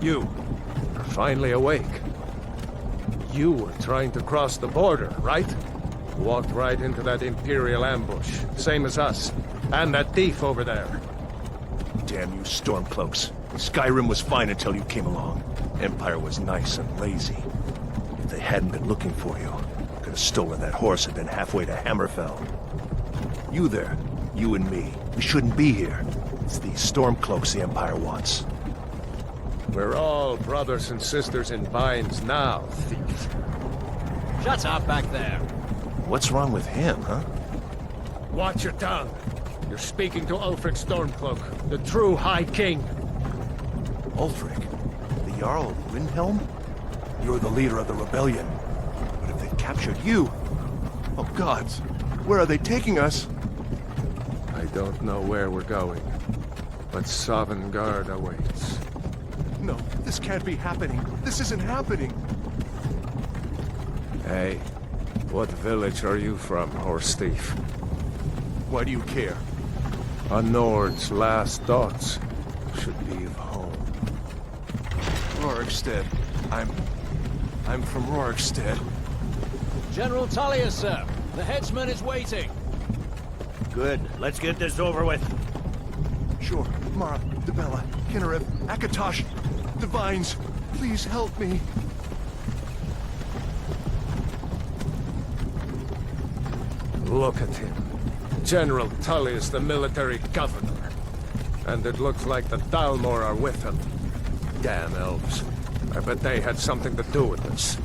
You are finally awake. You were trying to cross the border, right? Walked right into that Imperial ambush, same as us. And that thief over there. Damn you Stormcloaks. Skyrim was fine until you came along. Empire was nice and lazy. If they hadn't been looking for you, could have stolen that horse and been halfway to Hammerfell. You there, you and me, we shouldn't be here. It's these Stormcloaks the Empire wants. We're all brothers and sisters in binds now, thief. Shut up back there. What's wrong with him, huh? Watch your tongue. You're speaking to Ulfric Stormcloak, the true High King. Ulfric? The Jarl of Windhelm? You're the leader of the rebellion. But if they captured you... Oh gods, where are they taking us? I don't know where we're going, but Sovngarde awaits. No, this can't be happening. This isn't happening. Hey, what village are you from, horse thief? Why do you care? A Nord's last thoughts should be of home. Rorikstead. I'm from Rorikstead. General Tullius, sir. The headsman is waiting. Good. Let's get this over with. Sure. Mara, Dibella, Kinnarev, Akatosh, Divines, please help me. Look at him. General Tullius, the military governor. And it looks like the Thalmor are with him. Damn elves. I bet they had something to do with this.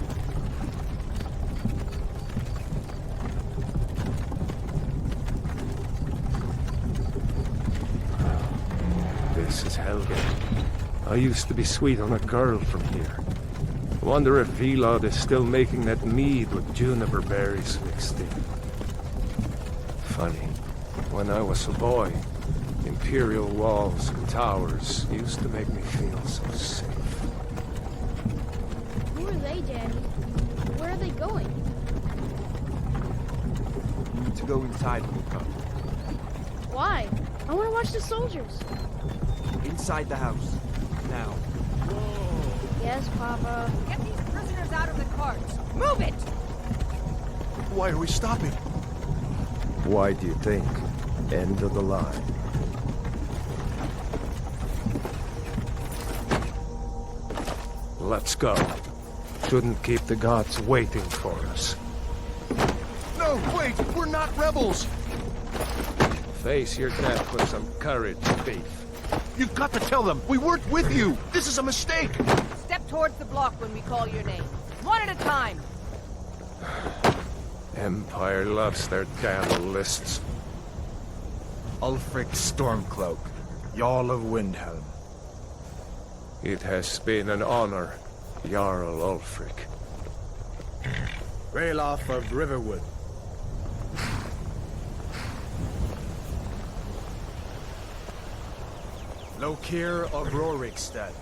This is Helgen. I used to be sweet on a girl from here. Wonder if Vilod is still making that mead with juniper berries mixed in. Funny, when I was a boy, Imperial walls and towers used to make me feel so safe. Who are they, Daddy? Where are they going? You need to go inside when you come. Why? I want to watch the soldiers. Inside the house. Now. Yes, Papa. Get these prisoners out of the carts. Move it! Why are we stopping? Why do you think? End of the line. Let's go. Shouldn't keep the gods waiting for us. No, wait! We're not rebels! Face your death with some courage, thief. You've got to tell them! We weren't with you! This is a mistake! Step towards the block when we call your name. One at a time. Empire loves their damn lists. Ulfric Stormcloak, Jarl of Windhelm. It has been an honor, Jarl Ulfric. Ralof of Riverwood. Lokir of Rorikstead.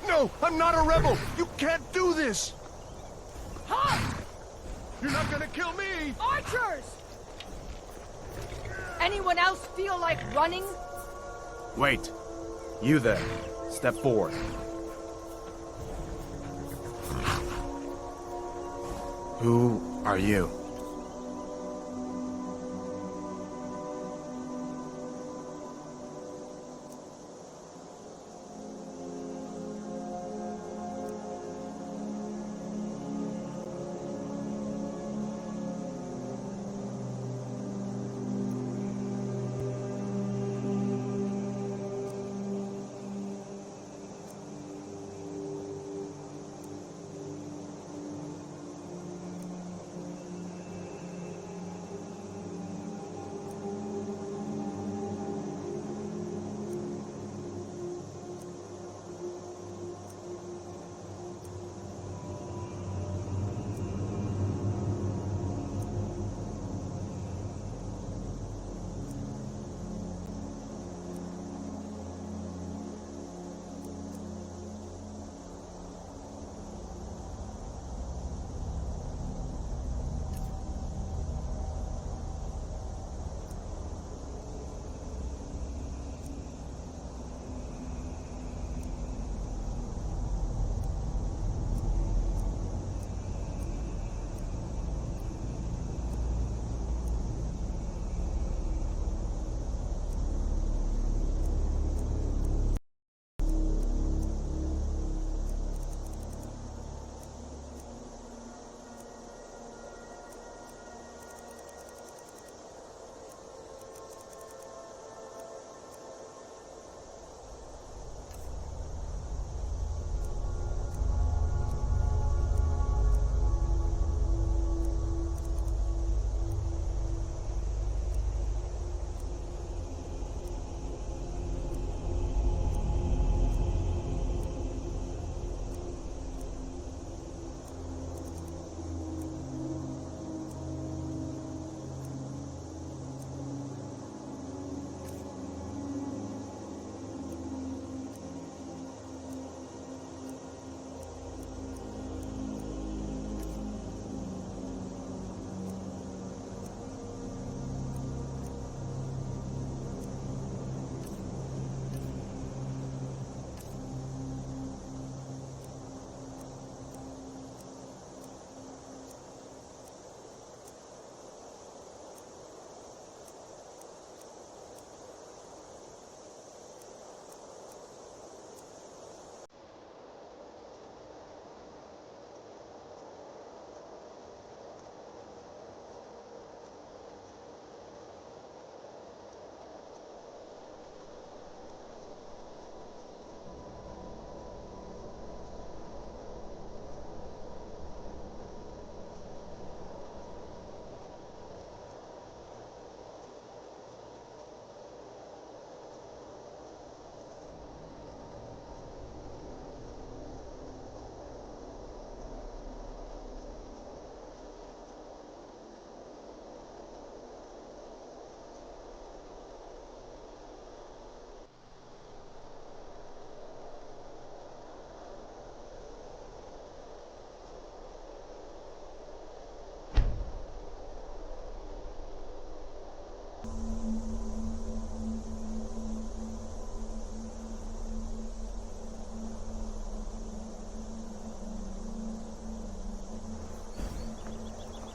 No! I'm not a rebel! You can't do this! Halt! You're not gonna kill me! Archers! Anyone else feel like running? Wait. You there. Step forward. Who are you?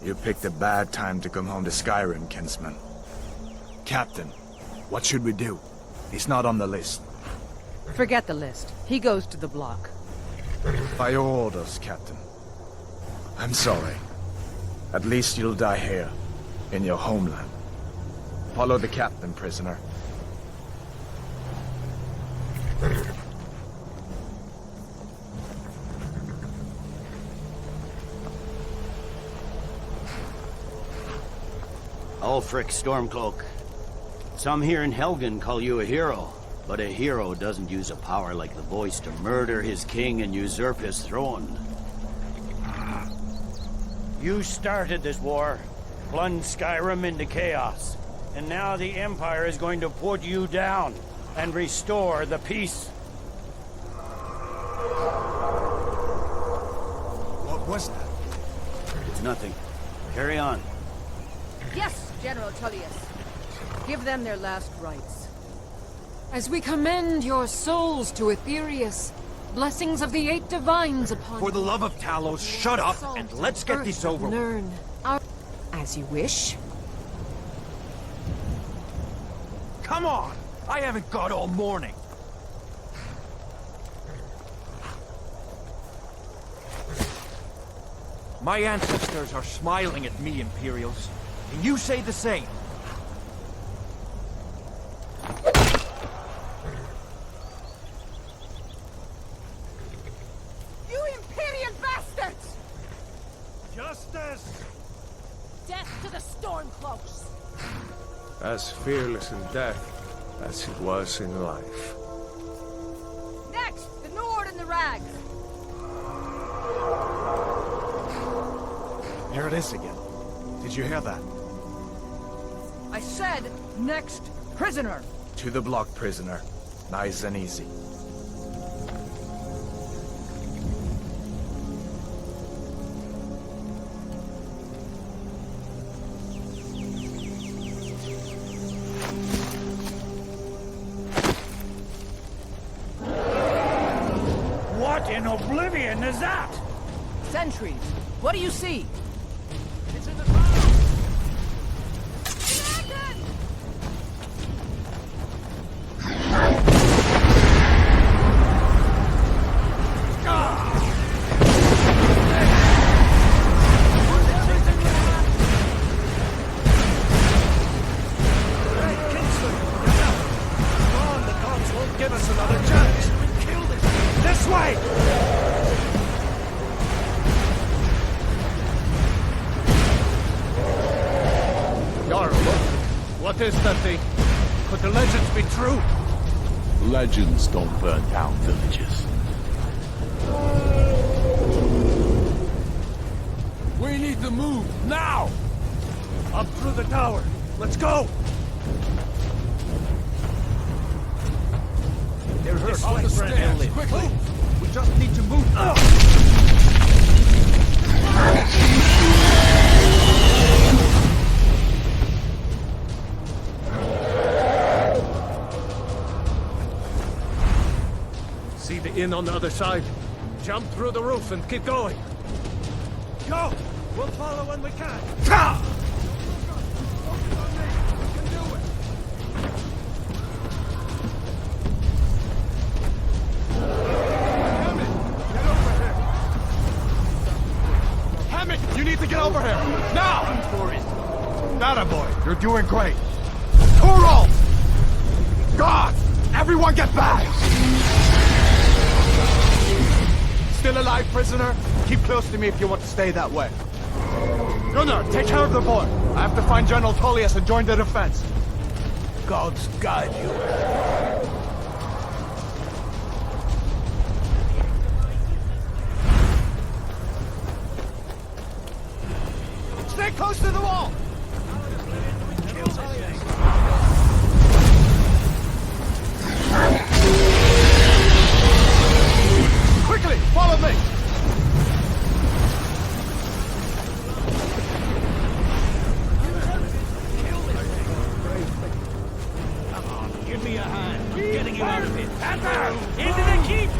You picked a bad time to come home to Skyrim, kinsman. Captain, what should we do? He's not on the list. Forget the list. He goes to the block. By your orders, Captain. I'm sorry. At least you'll die here, in your homeland. Follow the captain, prisoner. Ulfric Stormcloak. Some here in Helgen call you a hero, but a hero doesn't use a power like the voice to murder his king and usurp his throne. You started this war, plunged Skyrim into chaos, and now the Empire is going to put you down and restore the peace. What was that? It's nothing. Carry on. Yes, General Tullius. Give them their last rites. As we commend your souls to Aetherius, blessings of the 8 divines upon For the love of Talos, shut up and let's get this over with. Learn our... As you wish. Come on! I haven't got all morning. My ancestors are smiling at me, Imperials. And you say the same. You Imperial bastards! Justice! Death to the Stormcloaks! As fearless in death as he was in life. Next, the Nord and the Rags. Here it is again. Did you hear that? I said, next, prisoner. To the block, prisoner. Nice and easy. What in oblivion is that? Sentries, what do you see? It's in the ground! Give us another chance! Kill this! This way! Jarl, what is that thing? Could the legends be true? Legends don't burn down villages. We need to move, now! Up through the tower. Let's go! They're hurt On the like Brandon stairs, Liv. quickly! We just need to move. See the inn on the other side? Jump through the roof and keep going. Go! We'll follow when we can. Ta! You need to get over here! Now! Nada boy, you're doing great. Turo! God! Everyone get back! Still alive, prisoner? Keep close to me if you want to stay that way. Gunnar, take care of the boy. I have to find General Tullius and join the defense. Gods guide you. Stay close to the wall! Quickly, follow me! Come on, give me a hand. I'm getting you out of here. Panther! Into the keep!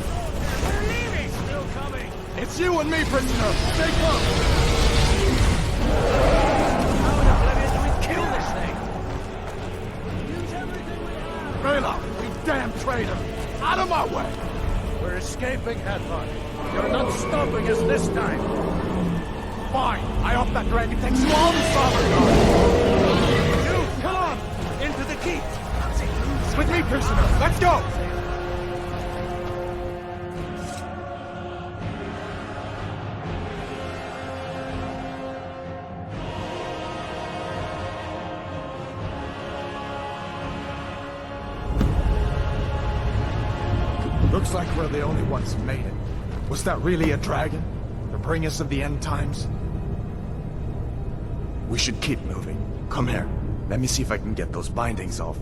We're leaving! Still coming! It's you and me, prisoner! Stay close! our way! We're escaping, Headhunter. You're not stopping us this time. Fine! I hope that dragon takes you on, Father! You, come on! Into the keep! With me, prisoner! Let's go! Looks like we're the only ones who made it. Was that really a dragon? The bringers of the end times? We should keep moving. Come here. Let me see if I can get those bindings off.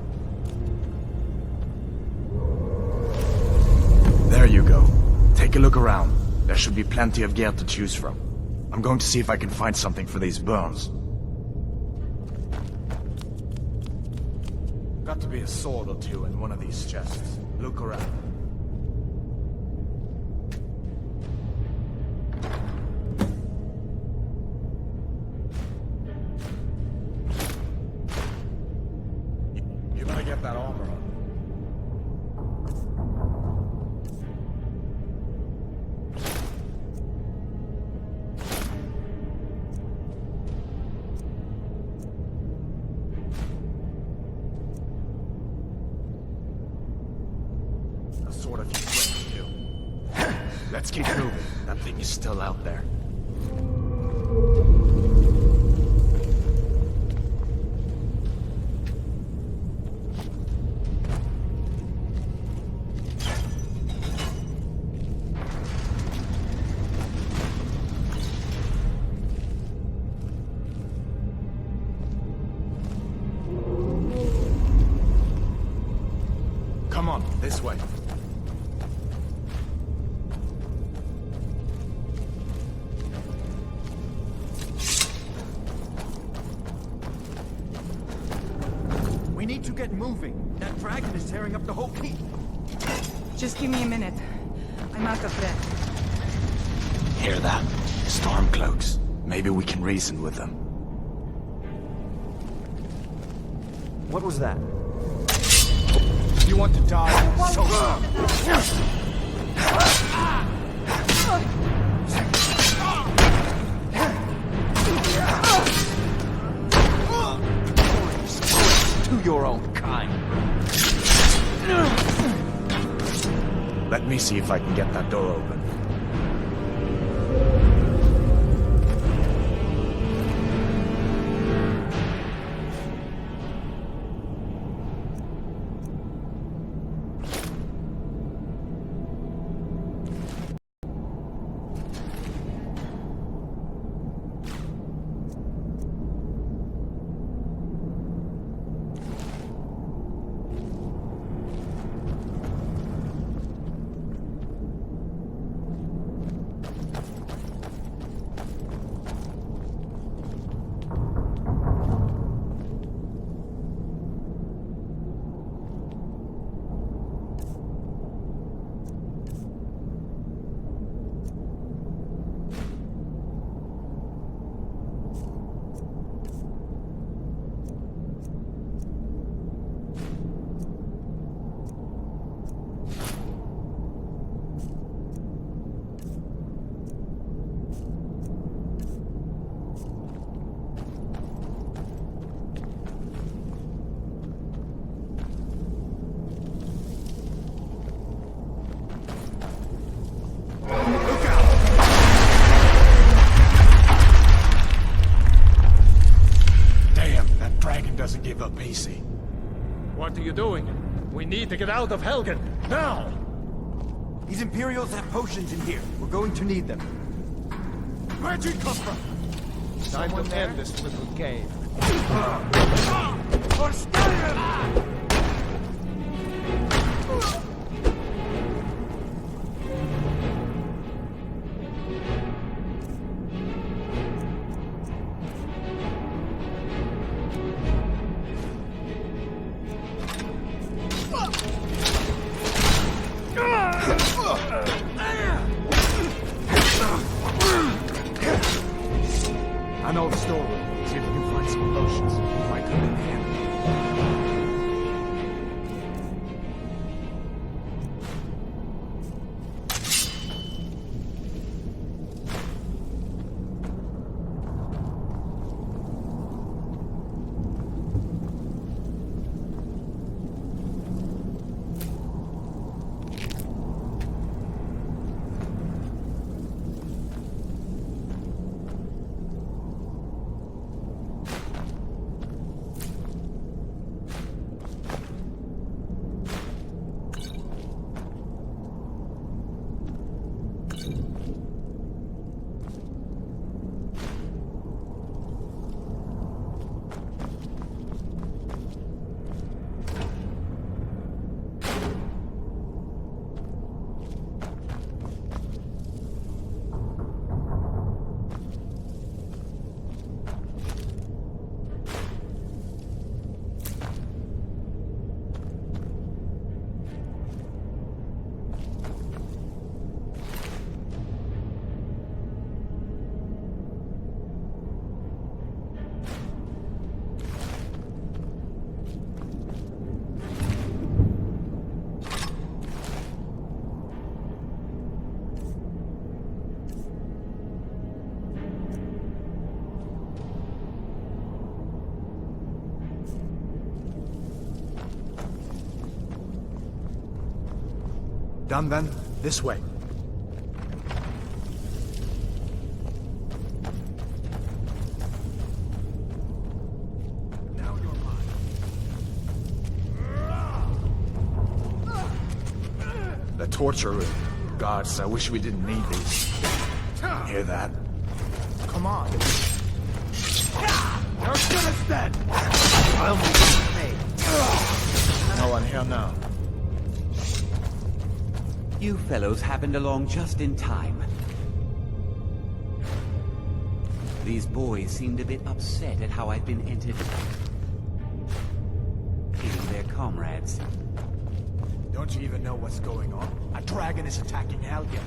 There you go. Take a look around. There should be plenty of gear to choose from. I'm going to see if I can find something for these burns. Got to be a sword or two in one of these chests. Look around. You better get that armor on. A sword of you swings too. Let's keep moving. That thing is still out there. Come on, this way. We need to get moving. That dragon is tearing up the whole keep. Just give me a minute. I'm out of breath. Hear that? Stormcloaks. Maybe we can reason with them. What was that? You want to die? So To your own kind. let me see if I can get that door open. Doesn't give up easy. What are you doing? We need to get out of Helgen, now! These Imperials have potions in here. We're going to need them. Where'd you come from? Time to end this little game. For Skyrim! I know the storeroom. See if you can find some potions. Might come in handy. Done then? This way. Now you're mine. The torture room. Gods, I wish we didn't need these. Hear that? Come on. You're gonna stand! I'll make you pay. No one here now. You fellows happened along just in time. These boys seemed a bit upset at how I've been entered. Killing their comrades. Don't you even know what's going on? A dragon is attacking Helgen.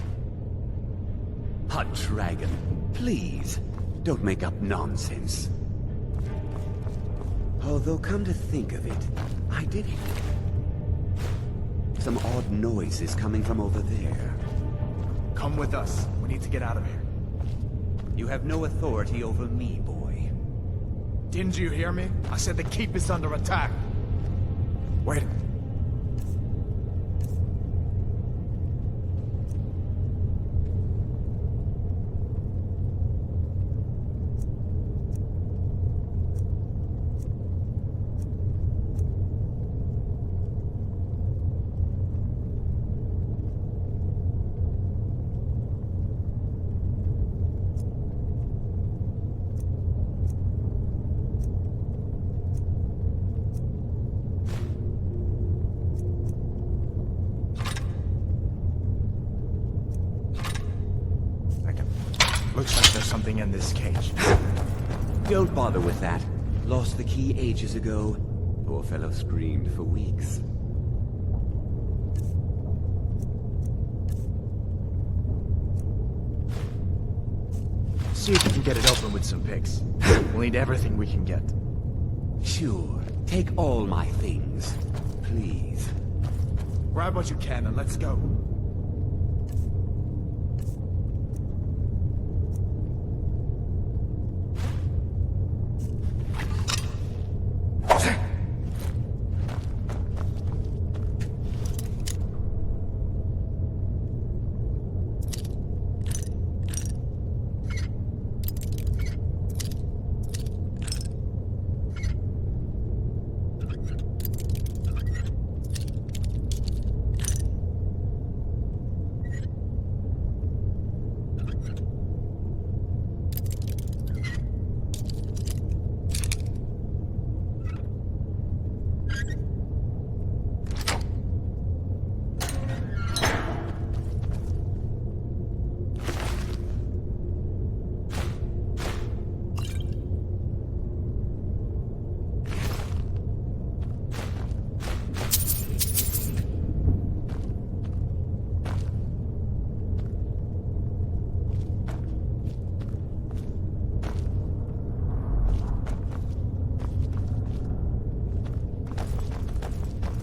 A dragon. Please, don't make up nonsense. Although, come to think of it, I did hear some odd noises coming from over there. Come with us. We need to get out of here. You have no authority over me, boy. Didn't you hear me? I said the keep is under attack. Wait. Looks like there's something in this cage. Don't bother with that. Lost the key ages ago. Poor fellow screamed for weeks. See if we can get it open with some picks. We'll need everything we can get. Sure. Take all my things. Please. Grab what you can and let's go.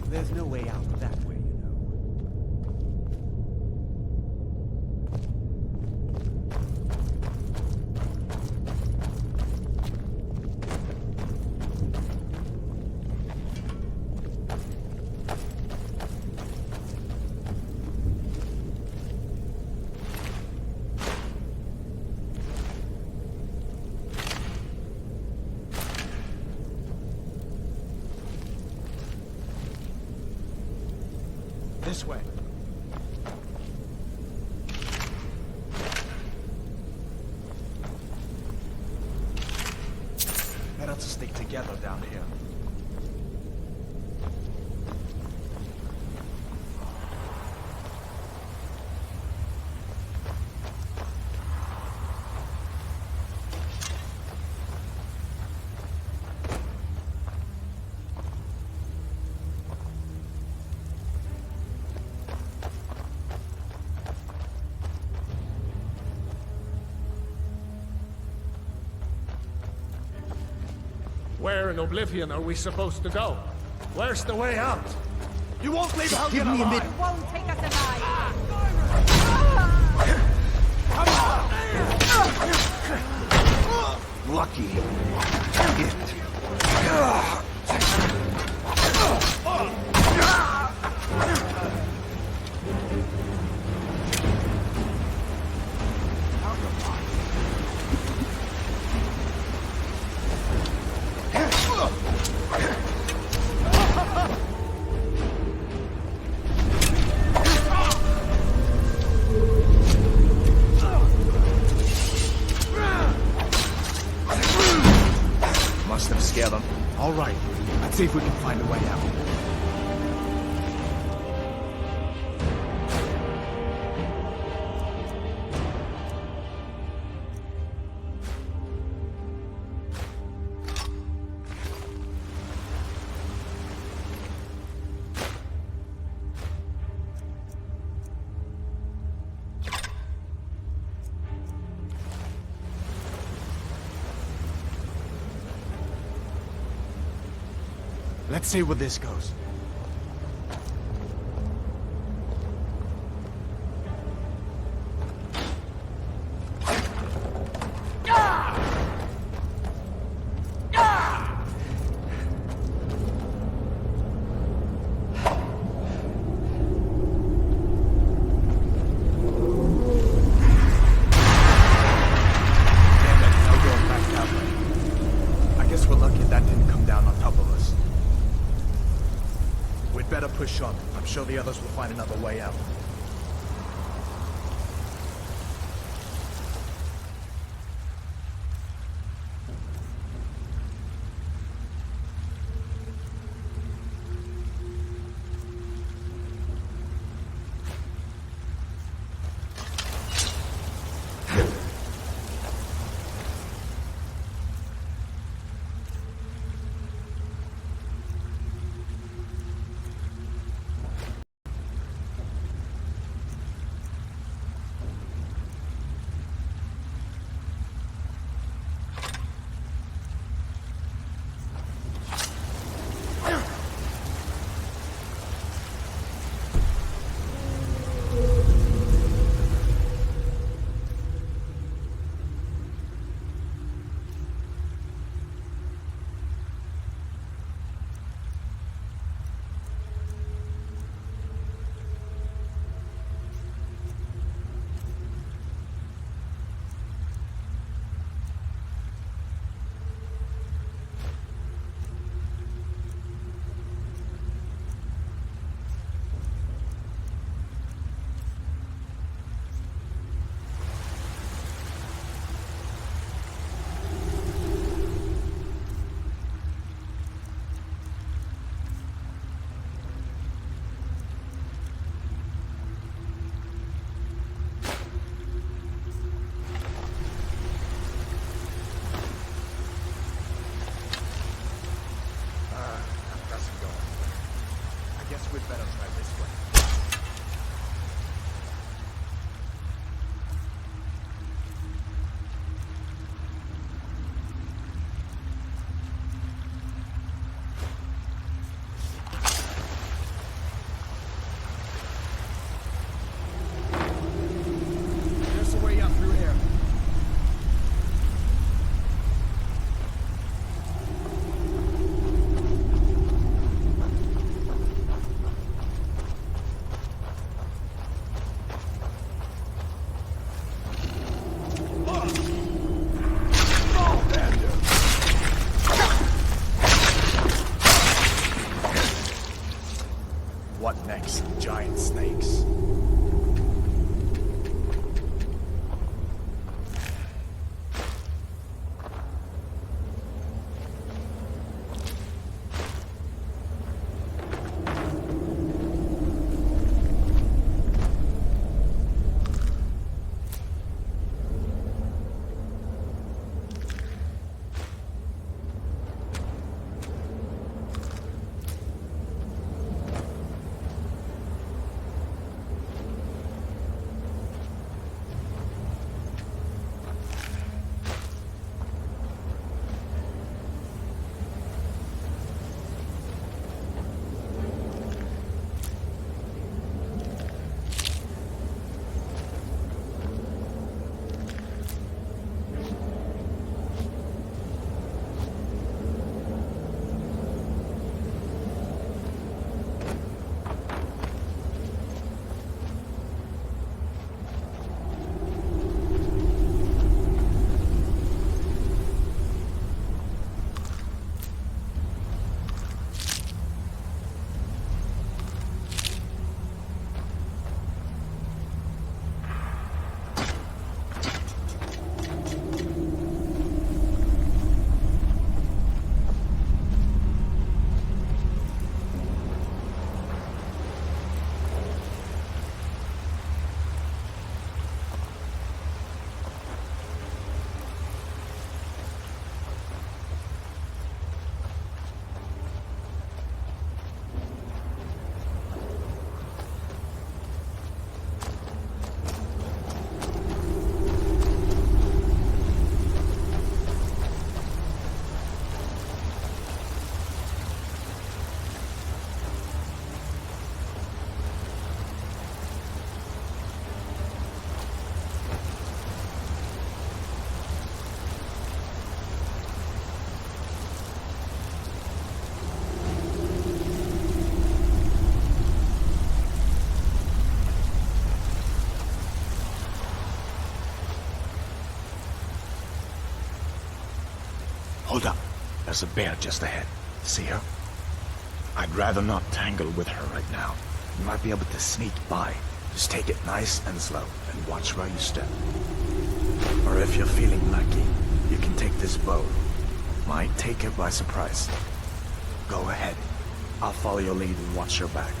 There's no way out that way, you know. This way. Better to stick together down here. Where in Oblivion are we supposed to go? Where's the way out? You won't leave Helgen Give me a alive! minute. Won't take us alive. Lucky. It. must have scared them. All right, let's see if we can find a way out. Let's see where this goes. Push on. I'm sure the others will find another way out. We'd better try this way. There's a way up through here. What next? Giant snakes. Hold up. There's a bear just ahead. See her? I'd rather not tangle with her right now. You might be able to sneak by. Just take it nice and slow, and watch where you step. Or if you're feeling lucky, you can take this bow. Might take her by surprise. Go ahead. I'll follow your lead and watch your back.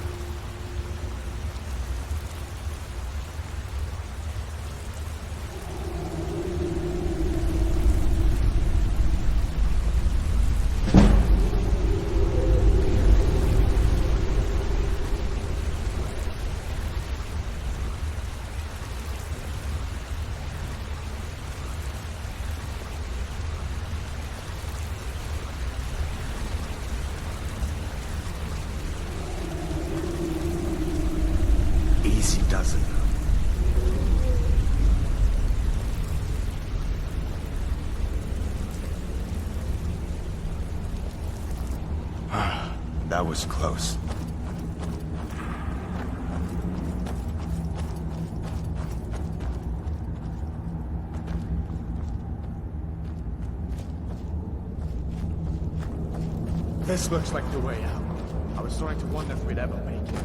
Easy does it. That was close. This looks like the way out. I was starting to wonder if we'd ever make it.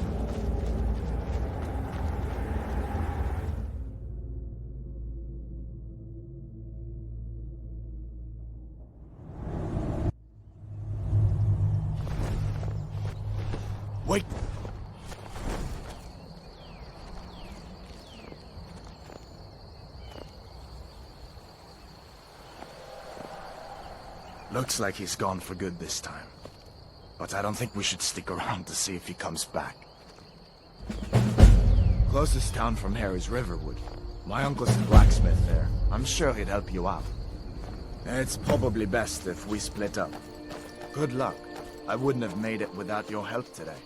Wait! Looks like he's gone for good this time. But I don't think we should stick around to see if he comes back. Closest town from here is Riverwood. My uncle's a blacksmith there. I'm sure he'd help you out. It's probably best if we split up. Good luck. I wouldn't have made it without your help today.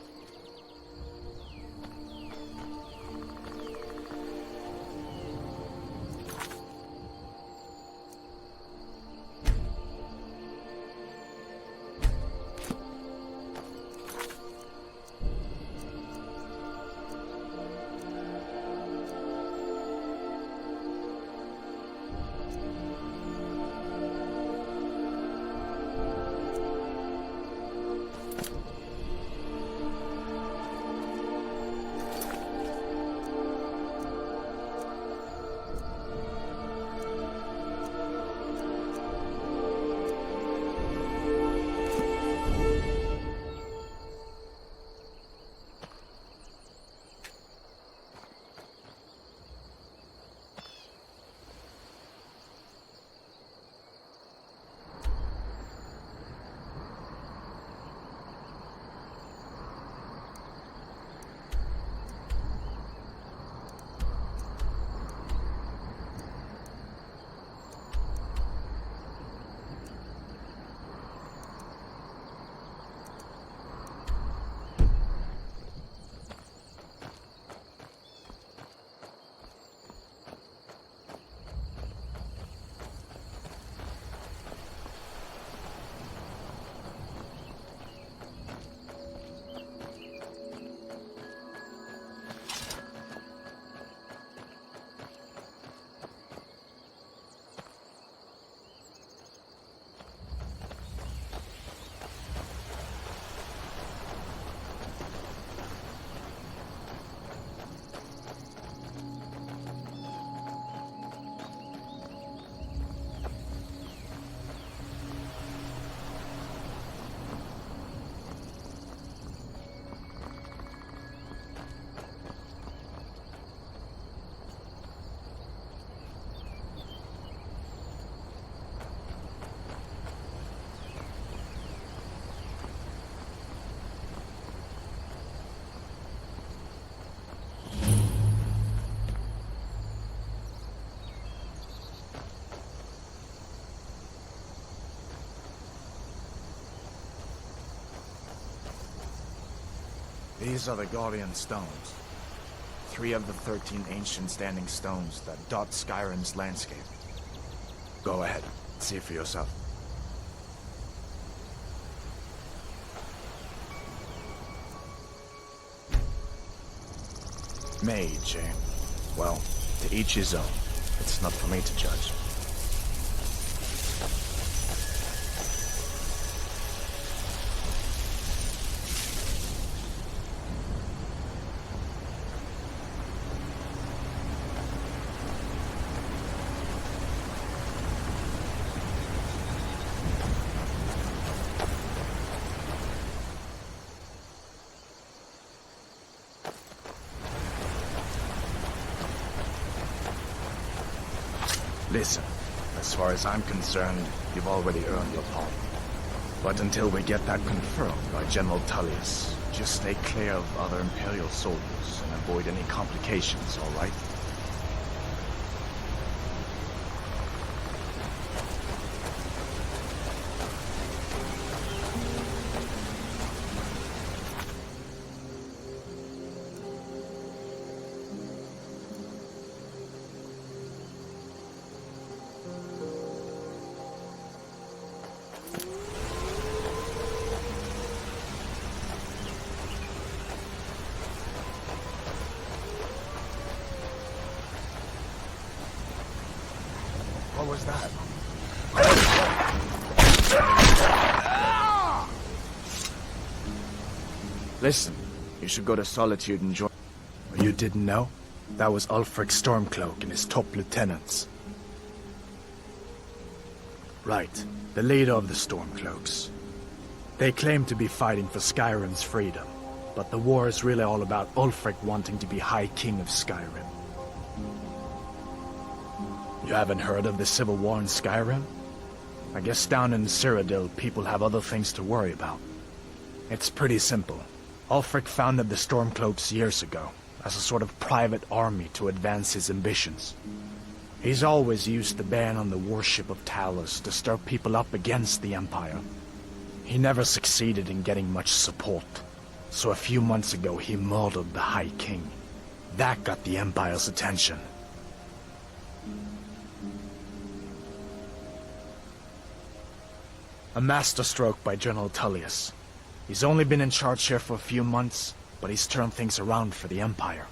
These are the Guardian Stones. 3 of the 13 ancient standing stones that dot Skyrim's landscape. Go ahead, see for yourself. Mage, eh? Well, to each his own. It's not for me to judge. Listen, as far as I'm concerned, you've already earned your pardon. But until we get that confirmed by General Tullius, just stay clear of other Imperial soldiers and avoid any complications, all right? What was that? Listen, you should go to Solitude and join. You didn't know? That was Ulfric Stormcloak and his top lieutenants. Right, the leader of the Stormcloaks. They claim to be fighting for Skyrim's freedom, but the war is really all about Ulfric wanting to be High King of Skyrim. You haven't heard of the civil war in Skyrim? I guess down in Cyrodiil, people have other things to worry about. It's pretty simple. Ulfric founded the Stormcloaks years ago, as a sort of private army to advance his ambitions. He's always used the ban on the worship of Talos to stir people up against the Empire. He never succeeded in getting much support, so a few months ago he murdered the High King. That got the Empire's attention. A masterstroke by General Tullius. He's only been in charge here for a few months, but he's turned things around for the Empire.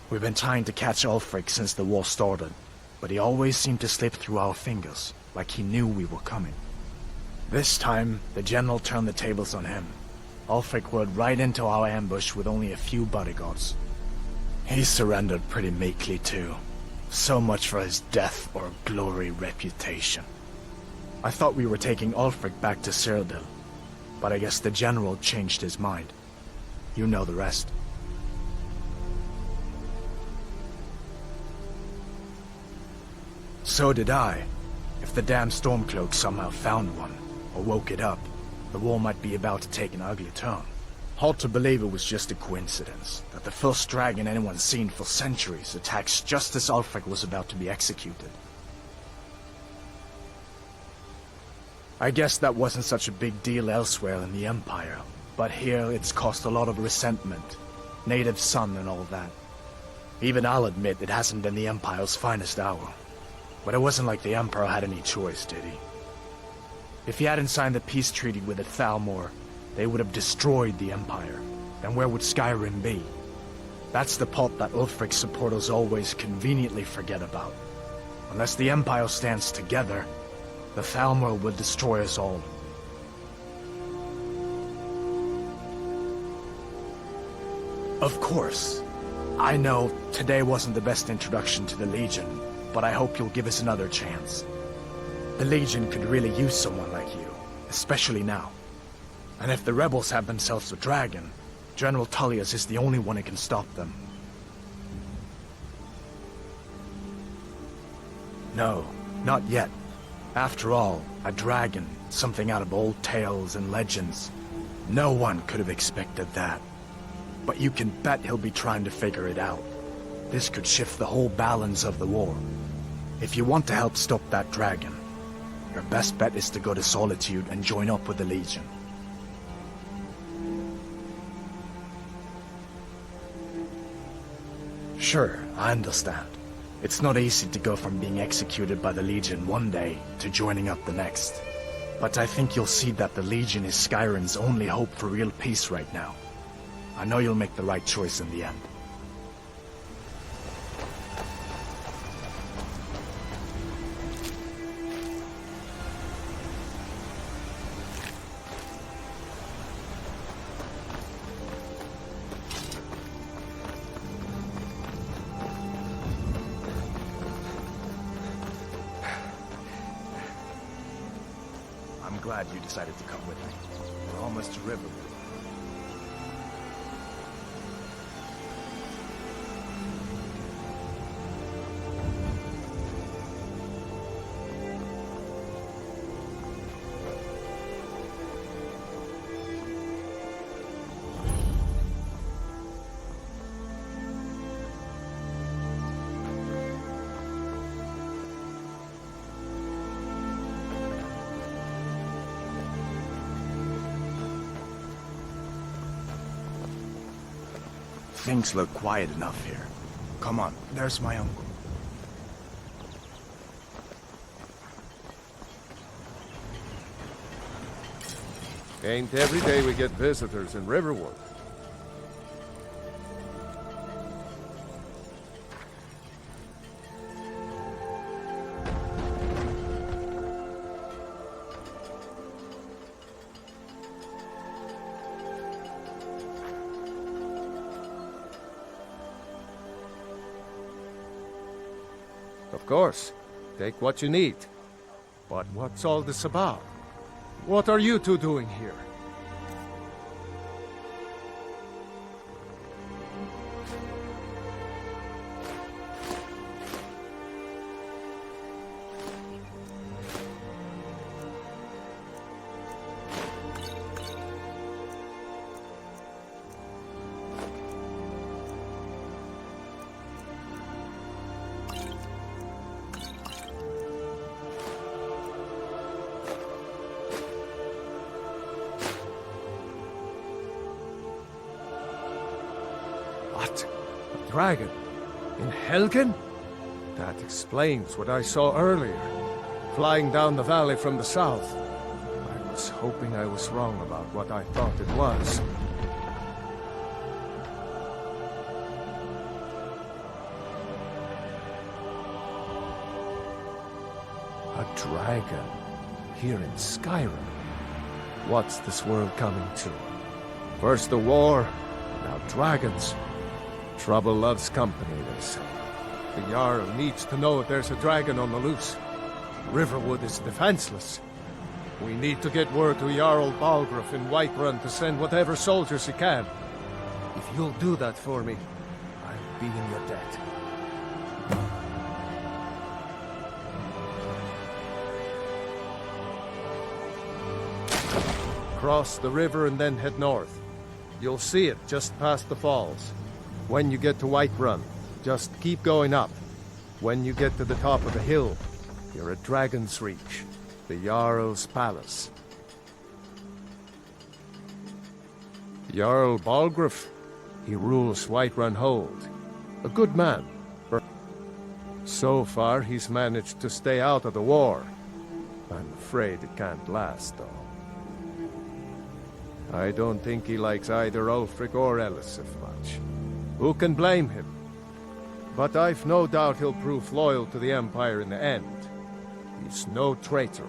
We've been trying to catch Ulfric since the war started, but he always seemed to slip through our fingers, like he knew we were coming. This time, the General turned the tables on him. Ulfric rode right into our ambush with only a few bodyguards. He surrendered pretty meekly too. So much for his death or glory reputation. I thought we were taking Ulfric back to Cyrodiil, but I guess the General changed his mind. You know the rest. So did I. If the damn Stormcloak somehow found one, or woke it up, the war might be about to take an ugly turn. Hard to believe it was just a coincidence, that the first dragon anyone's seen for centuries attacks just as Ulfric was about to be executed. I guess that wasn't such a big deal elsewhere in the Empire, but here it's caused a lot of resentment. Native son and all that. Even I'll admit it hasn't been the Empire's finest hour. But it wasn't like the Emperor had any choice, did he? If he hadn't signed the peace treaty with the Thalmor, they would have destroyed the Empire. Then where would Skyrim be? That's the part that Ulfric's supporters always conveniently forget about. Unless the Empire stands together, the Thalmor will destroy us all. Of course. I know today wasn't the best introduction to the Legion, but I hope you'll give us another chance. The Legion could really use someone like you, especially now. And if the rebels have themselves a dragon, General Tullius is the only one who can stop them. No, not yet. After all, a dragon, something out of old tales and legends. No one could have expected that. But you can bet he'll be trying to figure it out. This could shift the whole balance of the war. If you want to help stop that dragon, your best bet is to go to Solitude and join up with the Legion. Sure, I understand. It's not easy to go from being executed by the Legion one day to joining up the next. But I think you'll see that the Legion is Skyrim's only hope for real peace right now. I know you'll make the right choice in the end. I'm glad you decided to come with me. We're almost to Riverwood. Things look quiet enough here. Come on, there's my uncle. Ain't every day we get visitors in Riverwood. Of course, take what you need. But what's all this about? What are you two doing here? What? A dragon? In Helgen? That explains what I saw earlier, flying down the valley from the south. I was hoping I was wrong about what I thought it was. A dragon? Here in Skyrim? What's this world coming to? First the war, now dragons. Trouble loves company, they say. The Jarl needs to know if there's a dragon on the loose. Riverwood is defenseless. We need to get word to Jarl Balgruuf in Whiterun to send whatever soldiers he can. If you'll do that for me, I'll be in your debt. Cross the river and then head north. You'll see it just past the falls. When you get to Whiterun, just keep going up. When you get to the top of the hill, you're at Dragon's Reach, the Jarl's palace. Jarl Balgruuf, he rules Whiterun Hold. A good man. So far, he's managed to stay out of the war. I'm afraid it can't last, though. I don't think he likes either Ulfric or Elisif much. Who can blame him? But I've no doubt he'll prove loyal to the Empire in the end. He's no traitor.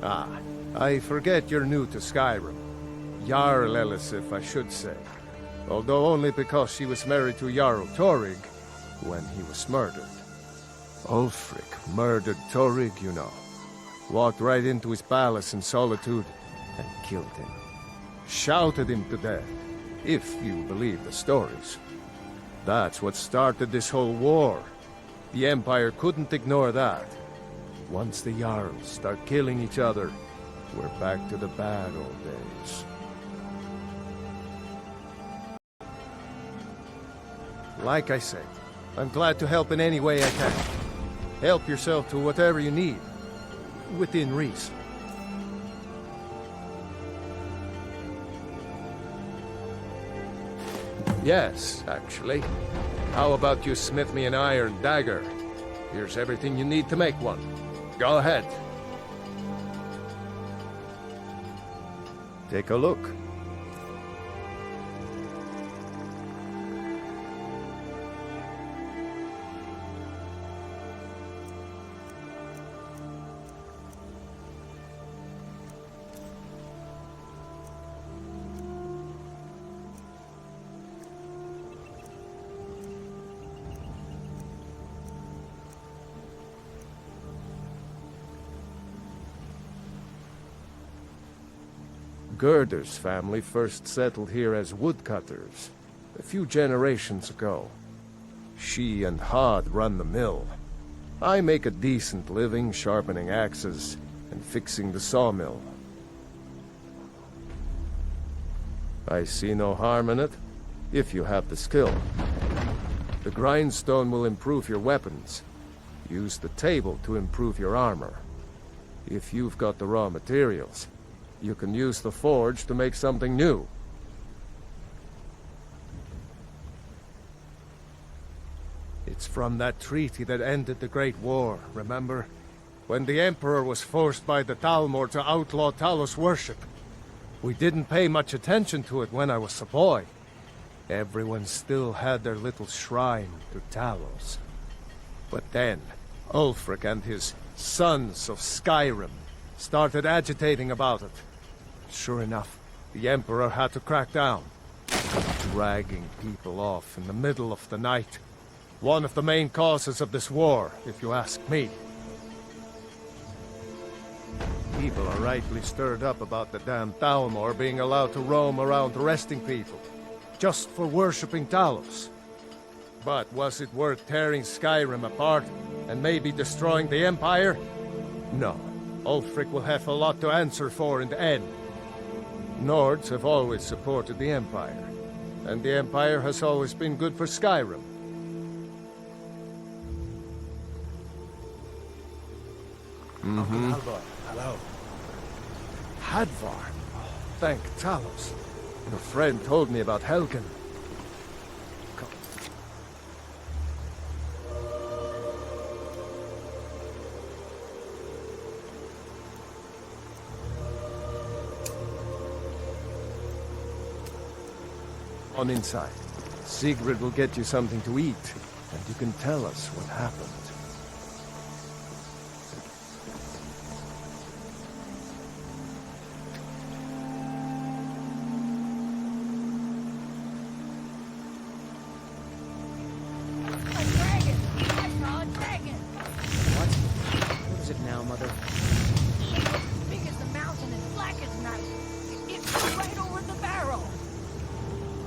Ah, I forget you're new to Skyrim. Jarl Elisif, I should say. Although only because she was married to Jarl Torrig when he was murdered. Ulfric murdered Torrig, you know. Walked right into his palace in solitude and killed him. Shouted him to death, if you believe the stories. That's what started this whole war. The Empire couldn't ignore that. Once the Jarls start killing each other, we're back to the bad old days. Like I said, I'm glad to help in any way I can. Help yourself to whatever you need, within reason. Yes, actually. How about you smith me an iron dagger? Here's everything you need to make one. Go ahead. Take a look. Gerder's family first settled here as woodcutters, a few generations ago. She and Hod run the mill. I make a decent living sharpening axes and fixing the sawmill. I see no harm in it, if you have the skill. The grindstone will improve your weapons. Use the table to improve your armor. If you've got the raw materials, You can use the forge to make something new. It's from that treaty that ended the Great War, remember? When the Emperor was forced by the Thalmor to outlaw Talos worship. We didn't pay much attention to it when I was a boy. Everyone still had their little shrine to Talos. But then, Ulfric and his sons of Skyrim started agitating about it. Sure enough, the Emperor had to crack down. Dragging people off in the middle of the night. One of the main causes of this war, if you ask me. People are rightly stirred up about the damn Thalmor being allowed to roam around arresting people, just for worshipping Talos. But was it worth tearing Skyrim apart and maybe destroying the Empire? No. Ulfric will have a lot to answer for in the end. Nords have always supported the Empire, and the Empire has always been good for Skyrim. Halvor, hello. Hadvar. Thank Talos. Your friend told me about Helgen. Come. On inside. Sigrid will get you something to eat, and you can tell us what happened.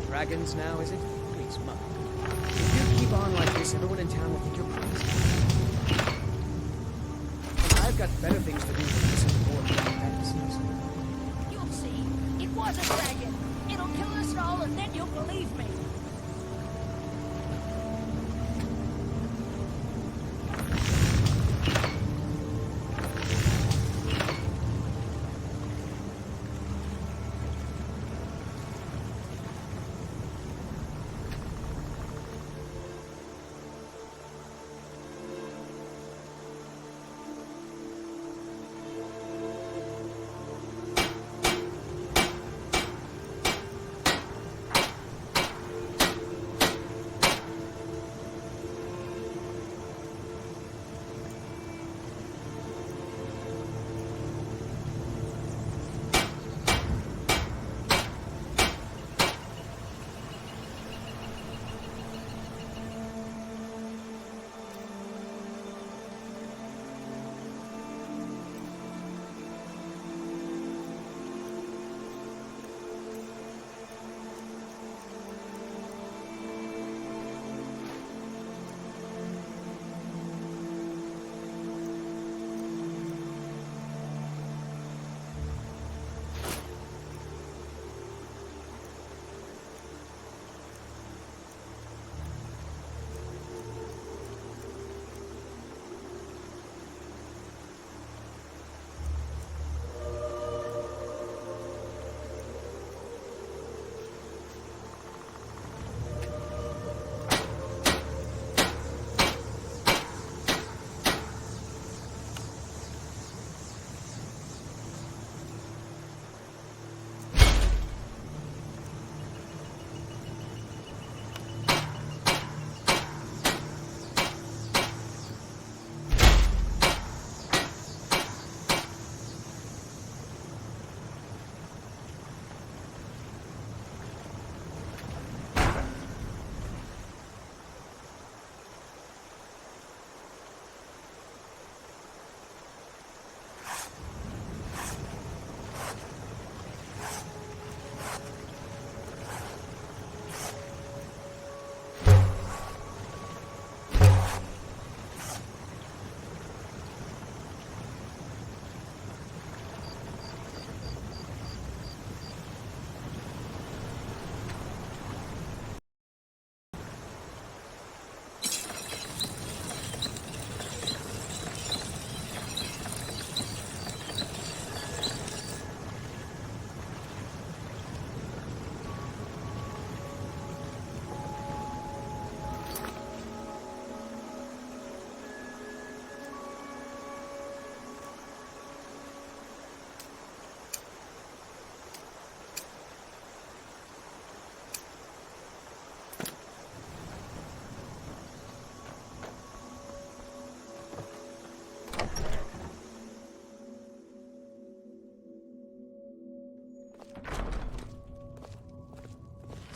Dragons now, is it? Please, Mother. If you keep on like this, everyone in town will think you're crazy. I've got better things to do than listen to more fantasies. You'll see. It was a dragon. It'll kill us all, and then you'll believe me.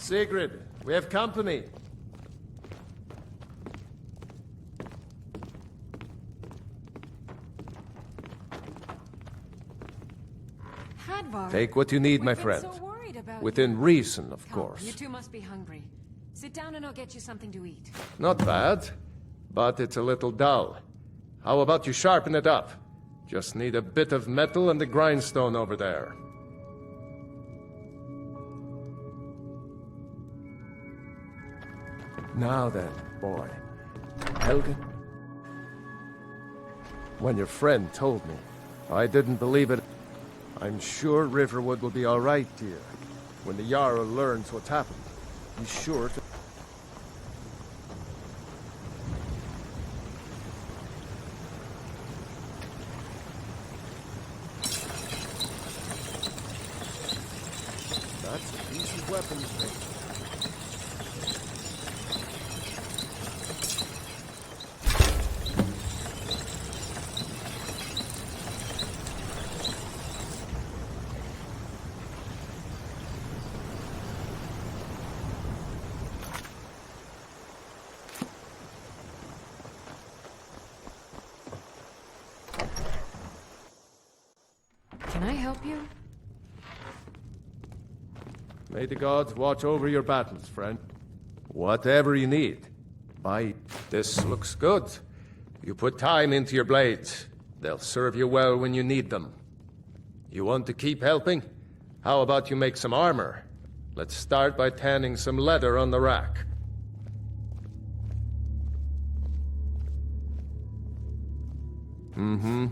Sigrid, we have company. Hadvar. Take what you need, my We've been friend. so worried about Within you. reason, of Come, course. You two must be hungry. Sit down and I'll get you something to eat. Not bad, but it's a little dull. How about you sharpen it up? Just need a bit of metal and the grindstone over there. Now then, boy. Helgen? When your friend told me, I didn't believe it. I'm sure Riverwood will be all right, dear. When the Jarl learns what's happened, he's sure to... That's a decent weapons range. Can I help you? May the gods watch over your battles, friend. Whatever you need. Buy. This looks good. You put time into your blades. They'll serve you well when you need them. You want to keep helping? How about you make some armor? Let's start by tanning some leather on the rack. Mm-hmm.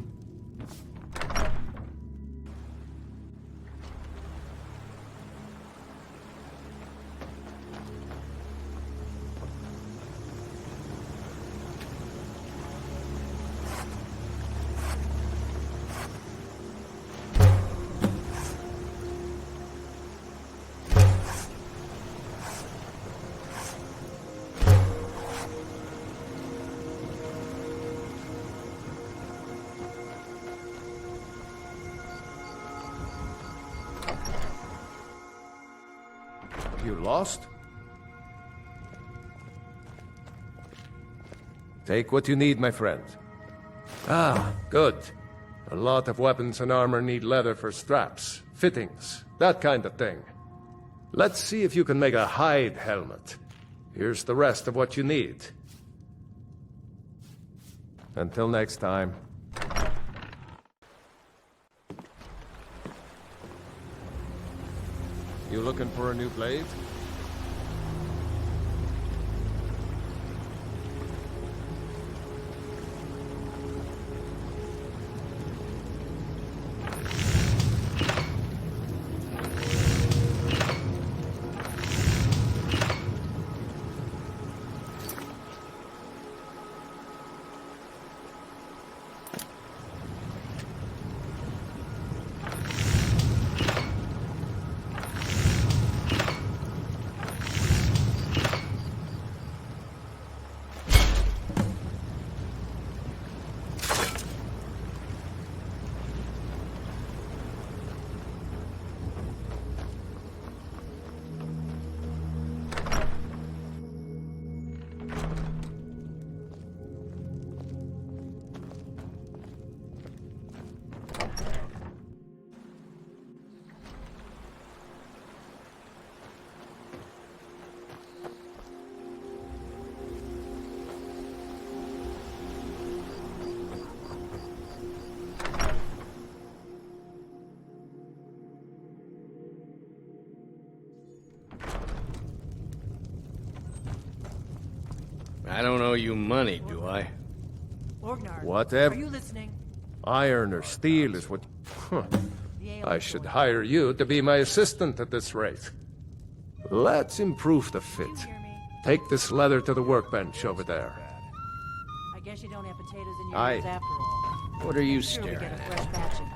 You lost? Take what you need, my friend. Ah, good. A lot of weapons and armor need leather for straps, fittings, that kind of thing. Let's see if you can make a hide helmet. Here's the rest of what you need. Until next time. You looking for a new blade? I don't owe you money, do I? Whatever. Are you listening? Iron or steel is what... Huh. I should hire you to be my assistant at this rate. Let's improve the fit. Take this leather to the workbench over there. I guess you don't have potatoes in your Aye. hands after all. What are you Sure we staring get a at? fresh batch in.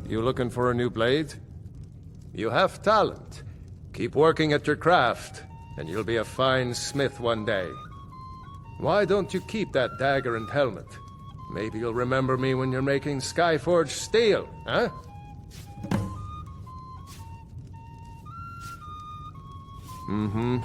You looking for a new blade? You have talent. Keep working at your craft, and you'll be a fine smith one day. Why don't you keep that dagger and helmet? Maybe you'll remember me when you're making Skyforged steel, huh? Mm-hmm.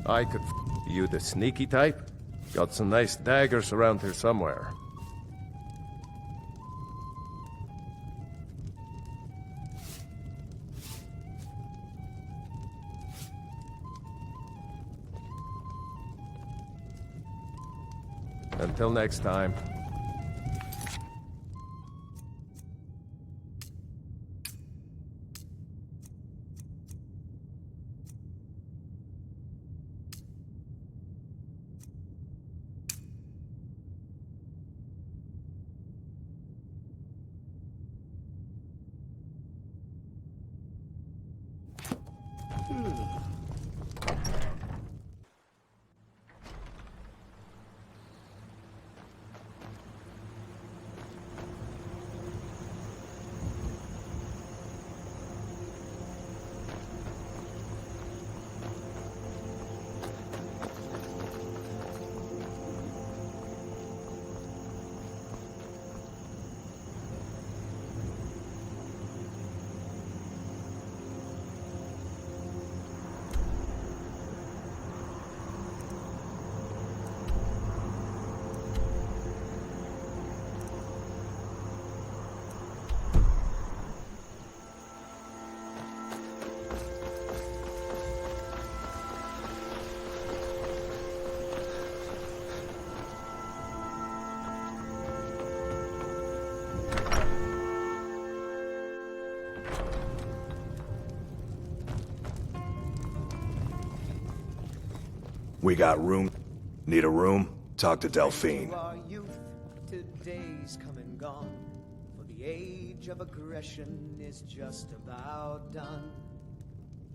I could you the sneaky type? Got some nice daggers around here somewhere. Until next time. We got room? Need a room? Talk to Delphine. Our youth, today's come and gone, for the age of aggression is just about done.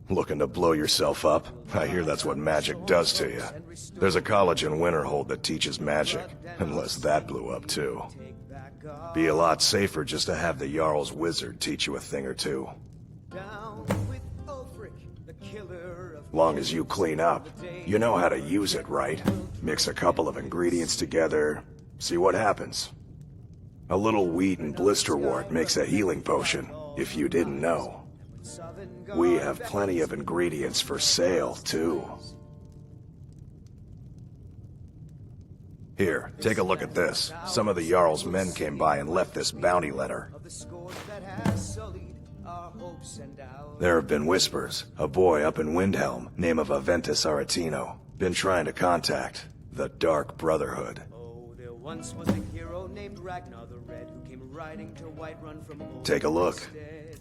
Looking to blow yourself up? I hear that's what magic does to you. There's a college in Winterhold that teaches magic, unless that blew up too. Be a lot safer just to have the Jarl's wizard teach you a thing or two. Long as you clean up, you know how to use it, right? Mix a couple of ingredients together, see what happens. A little wheat and blisterwort makes a healing potion, if you didn't know. We have plenty of ingredients for sale, too. Here, take a look at this. Some of the Jarl's men came by and left this bounty letter. There have been whispers. A boy up in Windhelm, name of Aventus Aretino, been trying to contact the Dark Brotherhood. Oh, there once was a hero named Ragnar the Red, who came riding to Whiterun from old Take a look. Stead.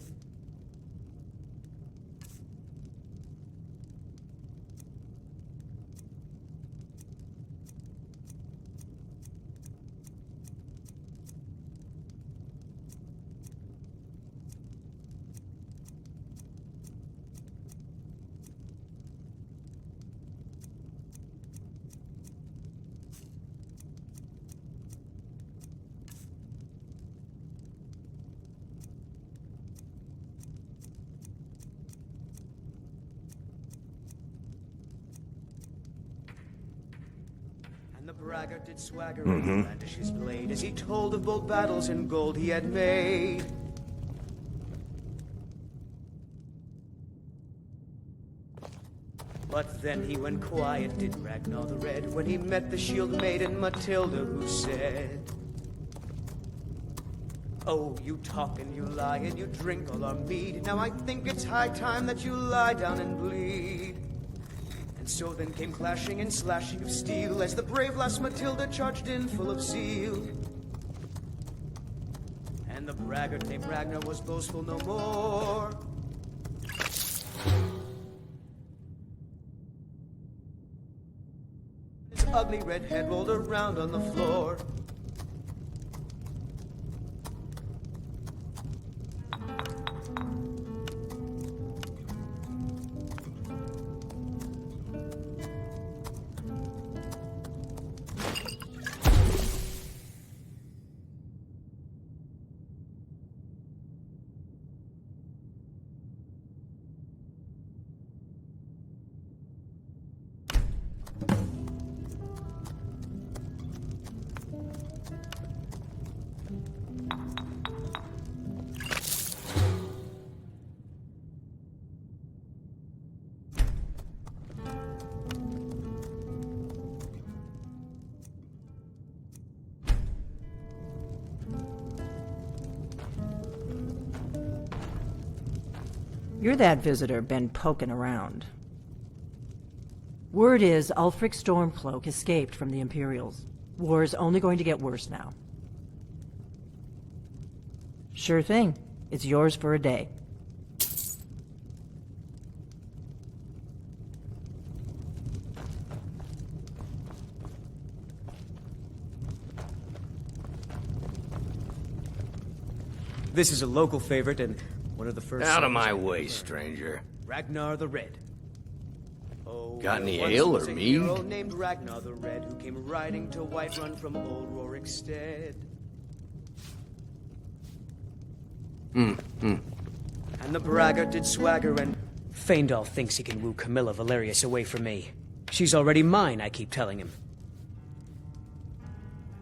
And the braggart did swagger and brandish his blade as he told of bold battles and gold he had made. But then he went quiet, did Ragnar the Red, when he met the shield maiden Matilda, who said, "Oh, you talk and you lie and you drink all our mead. Now I think it's high time that you lie down and bleed." And so then came clashing and slashing of steel as the brave lass Matilda charged in full of zeal. And the braggart named Ragnar was boastful no more. His ugly red head rolled around on the floor. You're that visitor been poking around. Word is Ulfric Stormcloak escaped from the Imperials. War's only going to get worse now. Sure thing. It's yours for a day. This is a local favorite and one of the first... Out of my way, stranger. Ragnar the Red. Oh, Got any once ale was or a mead? hero named Ragnar the Red, who came riding to Whiterun from old Rorikstead. And the braggart did swagger and... Faendal thinks he can woo Camilla Valerius away from me. She's already mine, I keep telling him.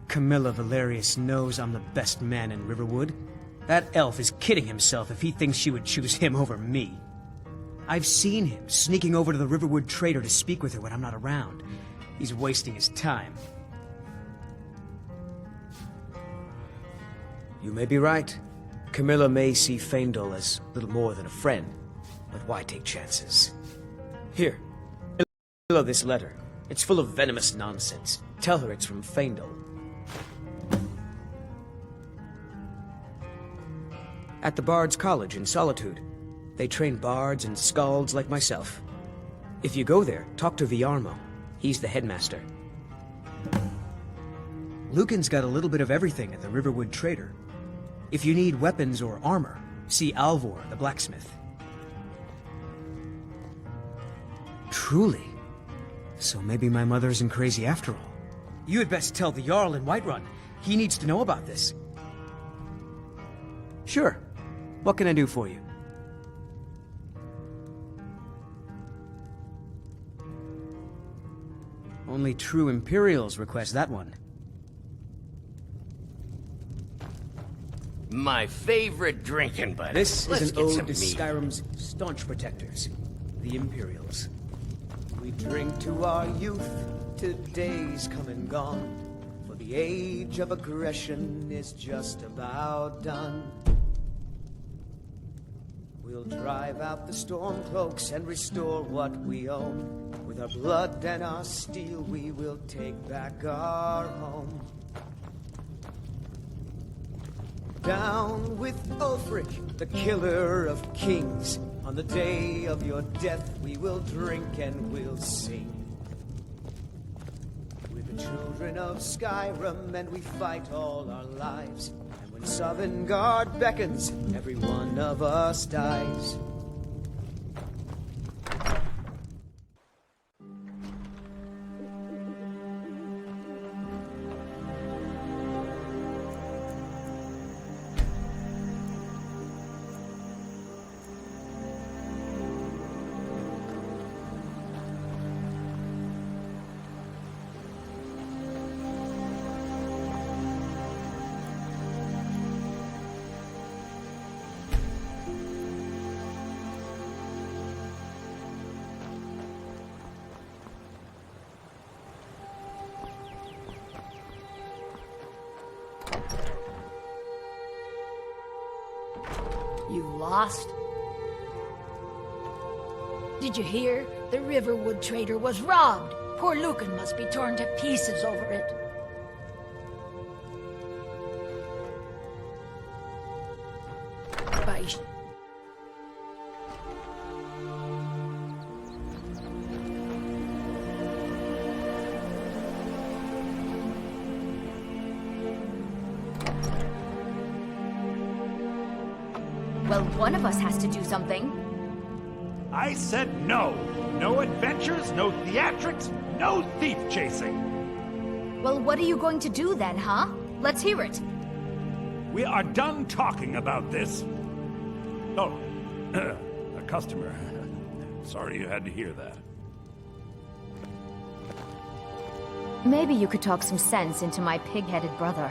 Camilla Valerius knows I'm the best man in Riverwood. That elf is kidding himself if he thinks she would choose him over me. I've seen him sneaking over to the Riverwood trader to speak with her when I'm not around. He's wasting his time. You may be right. Camilla may see Faendal as little more than a friend, but why take chances? Here, Camilla this letter. It's full of venomous nonsense. Tell her it's from Faendal. At the Bard's College in Solitude. They train bards and skalds like myself. If you go there, talk to Viarmo. He's the headmaster. Lucan's got a little bit of everything at the Riverwood Trader. If you need weapons or armor, see Alvor, the blacksmith. Truly? So maybe my mother isn't crazy after all. You had best tell the Jarl in Whiterun. He needs to know about this. Sure. What can I do for you? Only true Imperials request that one. My favorite drinking buddy. This Let's is an get ode some to mead. Skyrim's staunch protectors, the Imperials. We drink to our youth, to days come and gone, for the age of aggression is just about done. We'll drive out the Stormcloaks and restore what we own. With our blood and our steel, we will take back our home. Down with Ulfric, the killer of kings. On the day of your death, we will drink and we'll sing. We're the children of Skyrim, and we fight all our lives. And when Sovngarde beckons, every one of us dies. You lost? Did you hear? The Riverwood trader was robbed. Poor Lucan must be torn to pieces over it. Bye. Well, one of us has to do something. I said no. No adventures, no theatrics, no thief chasing. Well, what are you going to do then, huh? Let's hear it. We are done talking about this. Oh, a customer. Sorry you had to hear that. Maybe you could talk some sense into my pig-headed brother.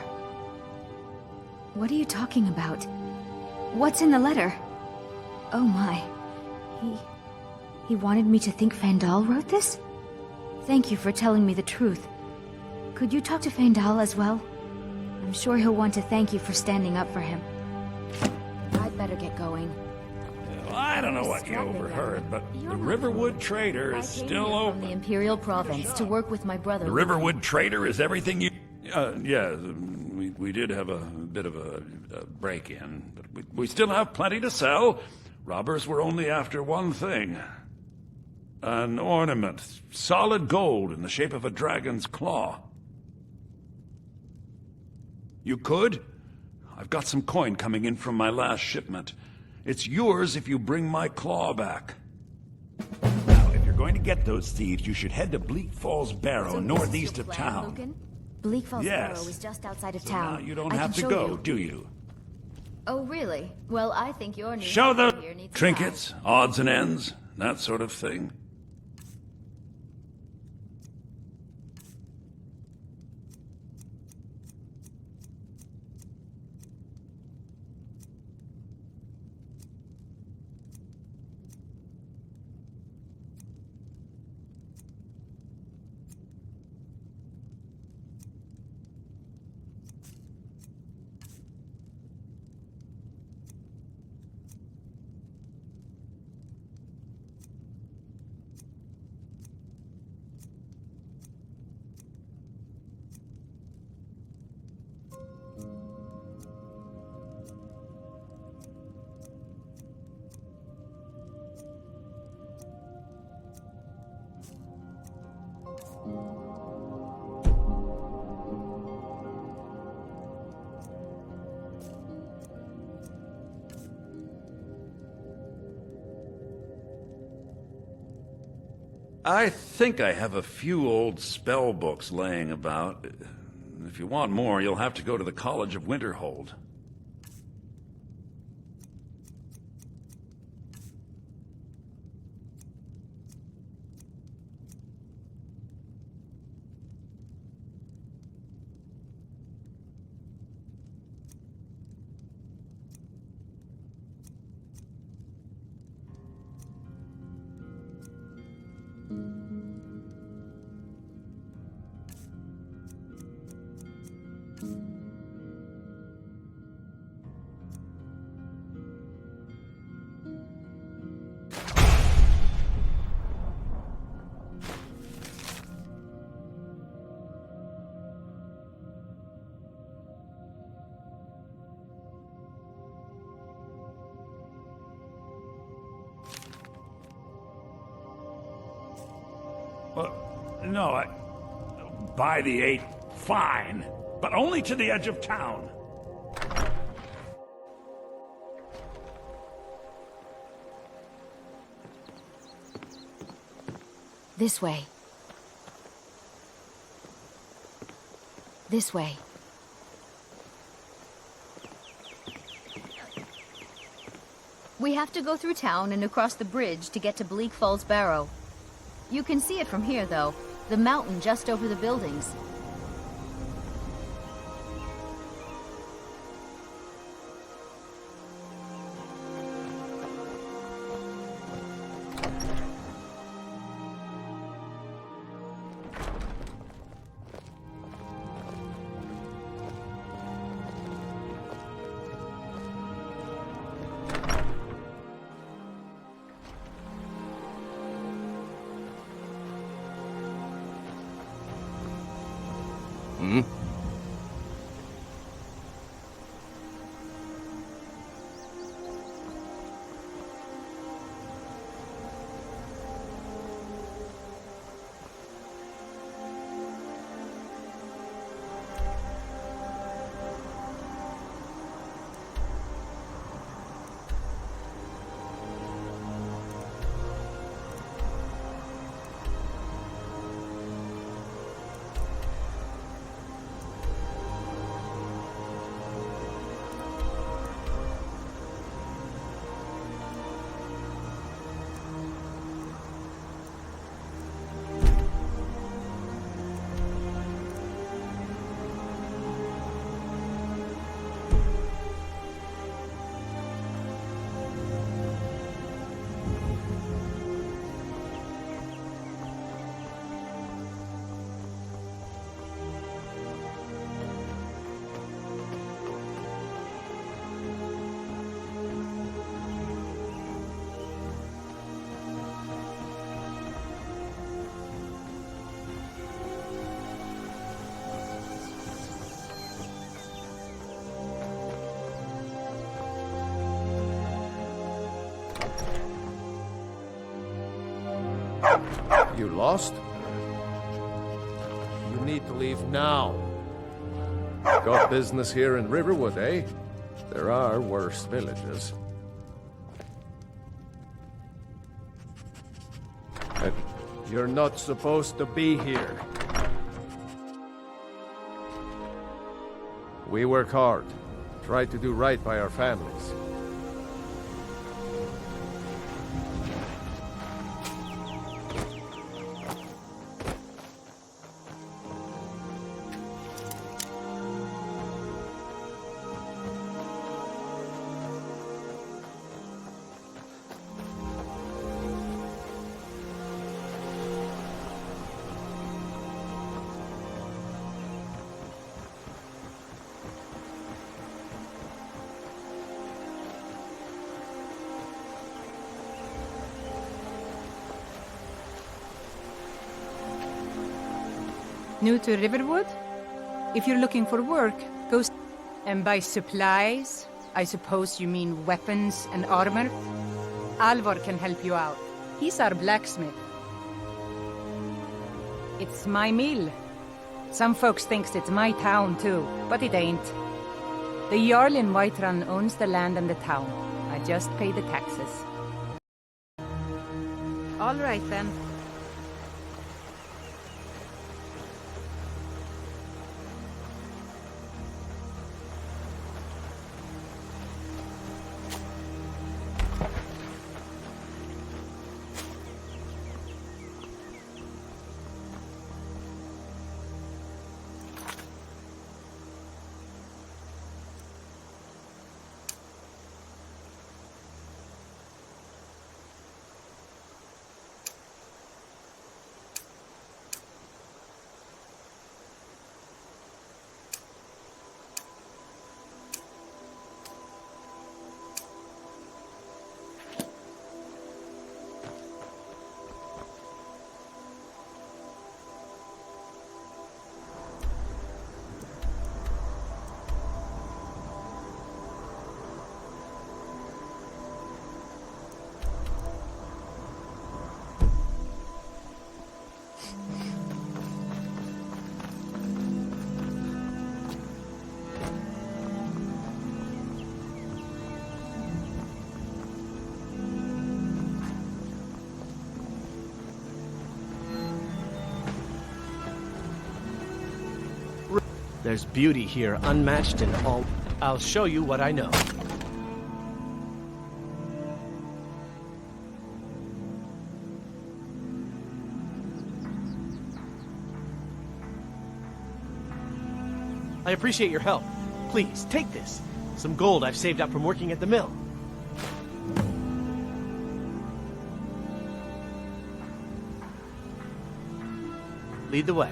What are you talking about? What's in the letter? Oh my. He wanted me to think Fandal wrote this? Thank you for telling me the truth. Could you talk to Fandal as well? I'm sure he'll want to thank you for standing up for him. I'd better get going. Well, I don't know what you overheard, but the Riverwood Trader is still open. From the Imperial Province to work with my brother. The Riverwood Trader is everything you... yeah, we did have a bit of a break-in, but we still have plenty to sell. Robbers were only after one thing. An ornament, solid gold in the shape of a dragon's claw. You could? I've got some coin coming in from my last shipment. It's yours if you bring my claw back. Now, if you're going to get those thieves, you should head to Bleak Falls Barrow, northeast of town. Lucan? Bleak Falls Yes. Barrow is just outside of So town. now you don't I have can to show go, you. do you? Oh, really? Well, I think your new Show the here needs a trinkets, odds and ends, that sort of thing. I think I have a few old spell books laying about. If you want more, you'll have to go to the College of Winterhold. No, by the 8, fine. But only to the edge of town. This way. This way. We have to go through town and across the bridge to get to Bleak Falls Barrow. You can see it from here, though. The mountain just over the buildings. You lost? You need to leave now. Got business here in Riverwood, eh? There are worse villages. You're not supposed to be here. We work hard. Try to do right by our families. New to Riverwood? If you're looking for work, go... And by supplies, I suppose you mean weapons and armor? Alvor can help you out. He's our blacksmith. It's my mill. Some folks thinks it's my town too, but it ain't. The Jarl in Whiterun owns the land and the town. I just pay the taxes. All right then. There's beauty here unmatched in all... I'll show you what I know. I appreciate your help. Please, take this. Some gold I've saved up from working at the mill. Lead the way.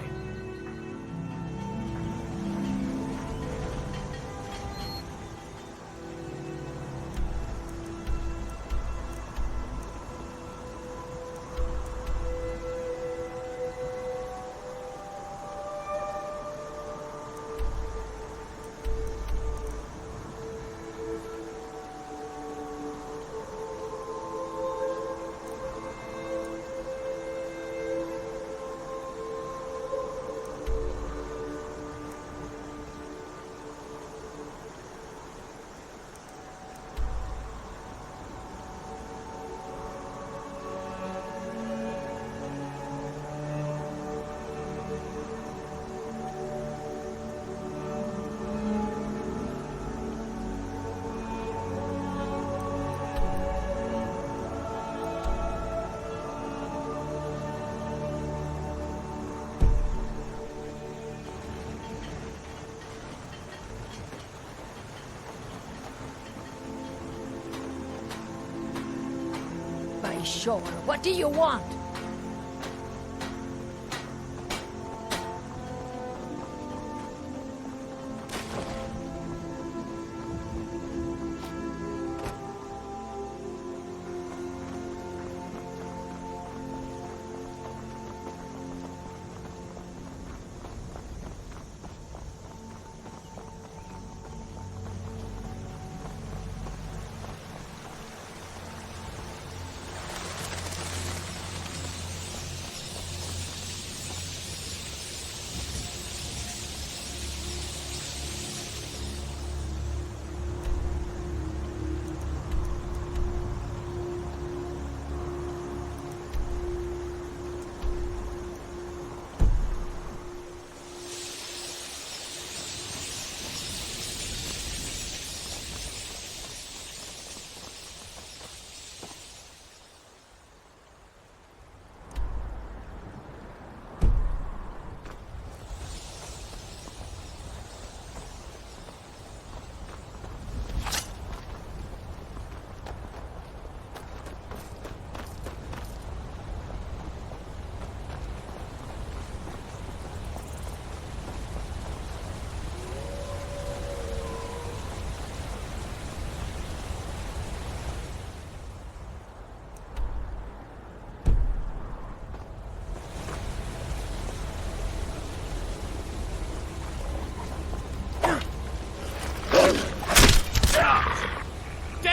Sure. What do you want?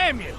Damn you!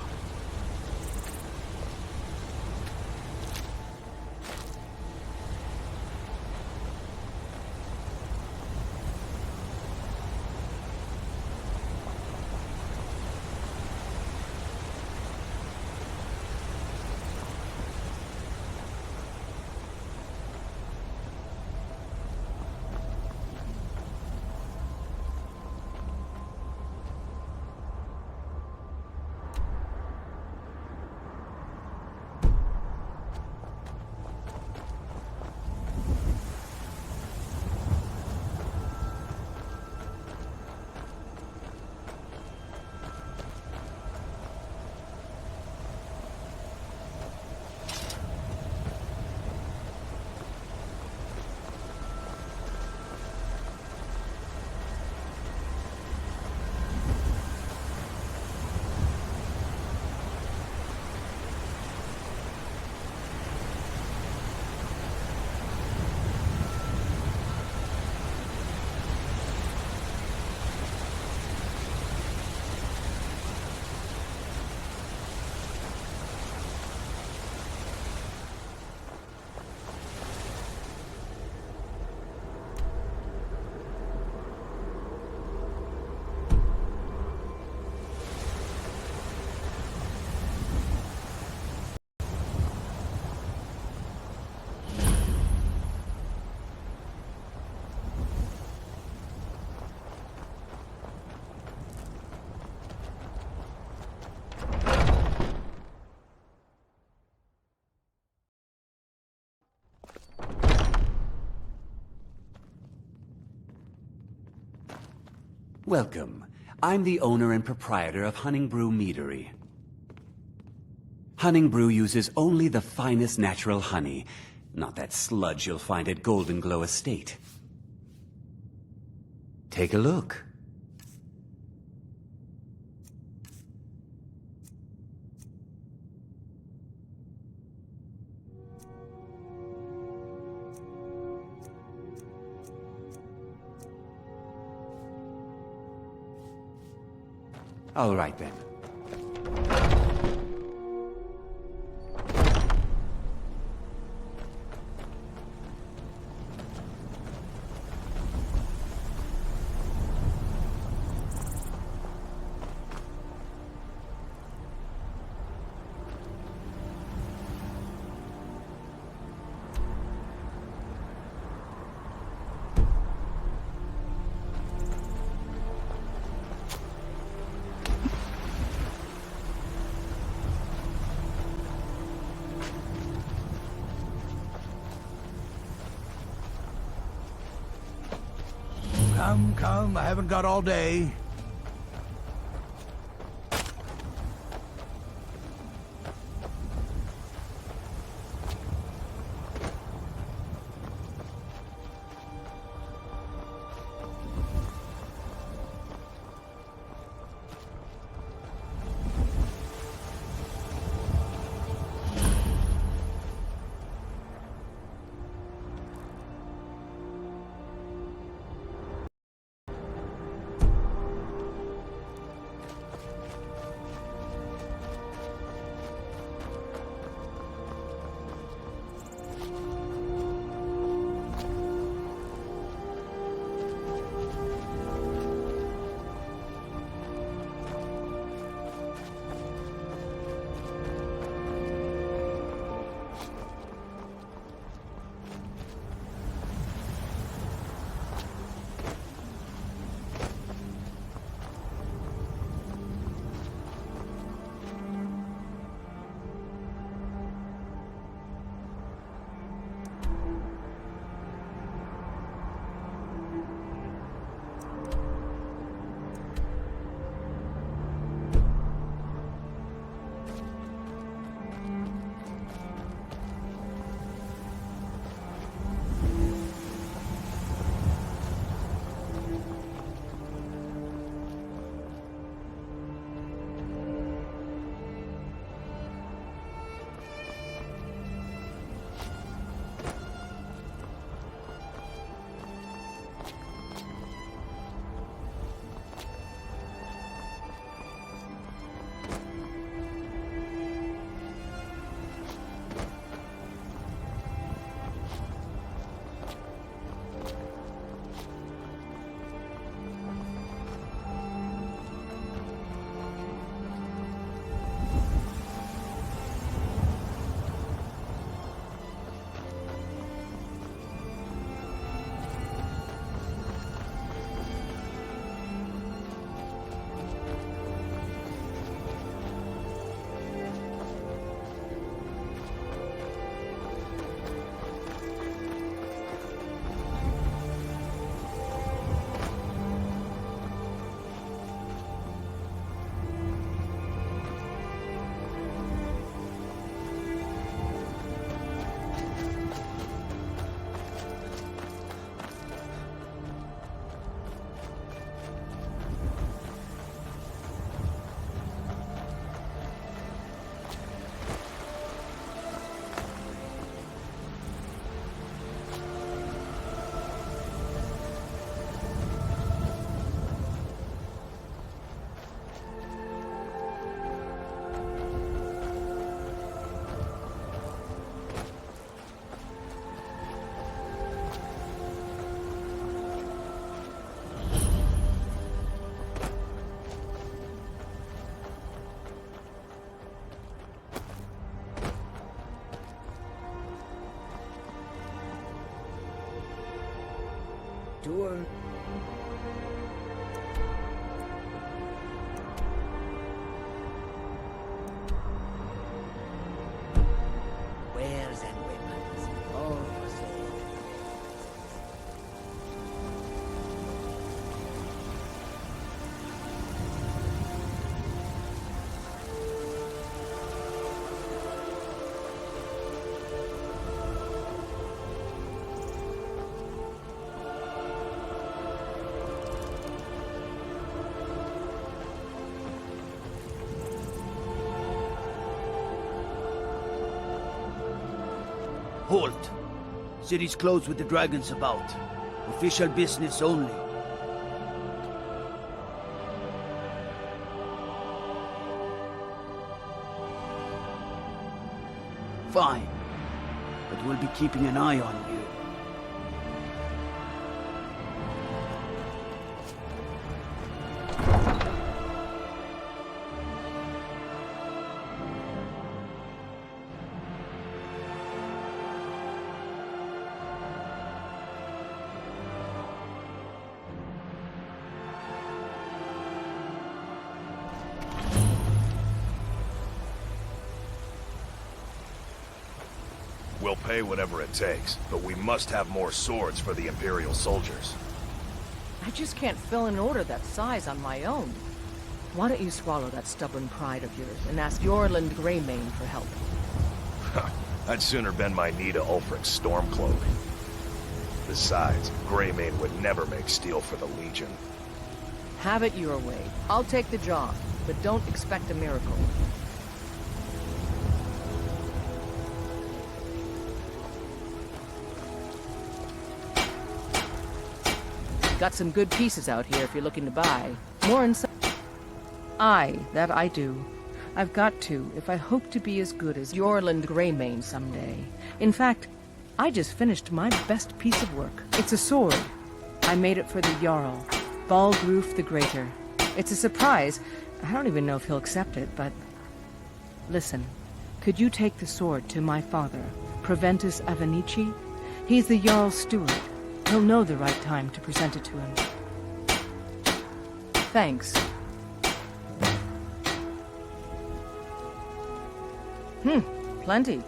Welcome. I'm the owner and proprietor of Honningbrew Meadery. Honningbrew uses only the finest natural honey, not that sludge you'll find at Golden Glow Estate. Take a look. All right, then. Come, I haven't got all day. Door. Wares and weapons, all for sale. Halt! City's closed with the dragons about. Official business only. Fine. But we'll be keeping an eye on you. We'll pay whatever it takes, but we must have more swords for the Imperial soldiers. I just can't fill an order that size on my own. Why don't you swallow that stubborn pride of yours and ask Yorland Greymane for help? I'd sooner bend my knee to Ulfric's Stormcloak. Besides, Greymane would never make steel for the Legion. Have it your way. I'll take the job, but don't expect a miracle. Got some good pieces out here if you're looking to buy. More inside. Aye, that I do. I've got to, if I hope to be as good as Yorland Greymane someday. In fact, I just finished my best piece of work. It's a sword. I made it for the Jarl, Balgruf the Greater. It's a surprise. I don't even know if he'll accept it, but... Listen, could you take the sword to my father, Proventus Avenici? He's the Jarl's steward. He'll know the right time to present it to him. Thanks. Plenty.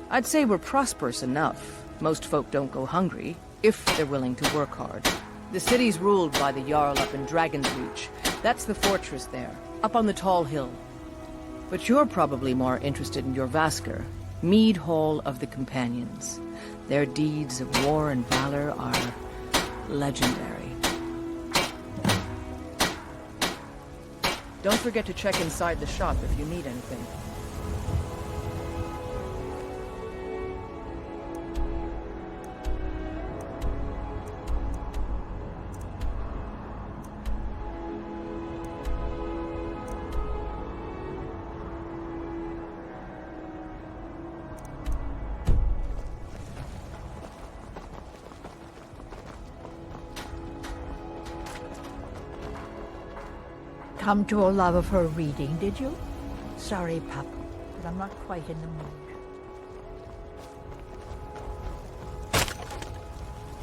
I'd say we're prosperous enough. Most folk don't go hungry, if they're willing to work hard. The city's ruled by the Jarl up in Dragon's Reach. That's the fortress there, up on the tall hill. But you're probably more interested in your Vasker, Mead Hall of the Companions. Their deeds of war and valor are legendary. Don't forget to check inside the shop if you need anything. Come to a love of her reading, did you? Sorry, Pup, but I'm not quite in the mood.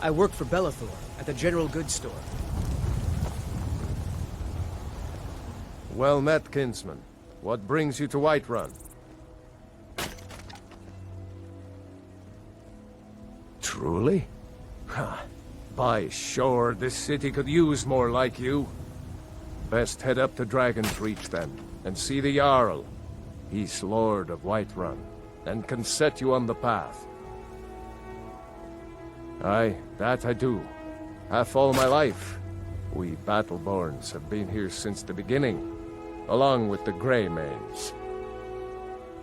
I work for Bellathor at the General Goods Store. Well met, kinsman. What brings you to Whiterun? Truly? Ha! By sure, this city could use more like you. Best head up to Dragon's Reach then, and see the Jarl. He's Lord of Whiterun, and can set you on the path. Aye, that I do. Half all my life. We Battleborns have been here since the beginning, along with the Greymanes.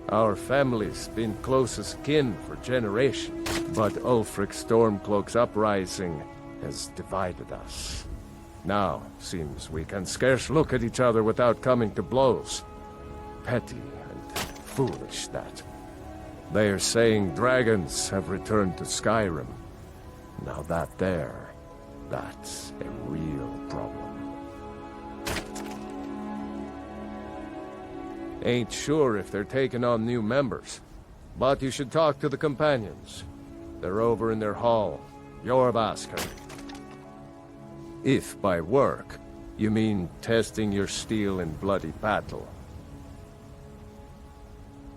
Our family's been close as kin for generations, but Ulfric Stormcloak's uprising has divided us. Now, seems we can scarce look at each other without coming to blows. Petty and foolish, that. They are saying dragons have returned to Skyrim. Now that's a real problem. Ain't sure if they're taking on new members, but you should talk to the companions. They're over in their hall, Jorvasker. If by work, you mean testing your steel in bloody battle.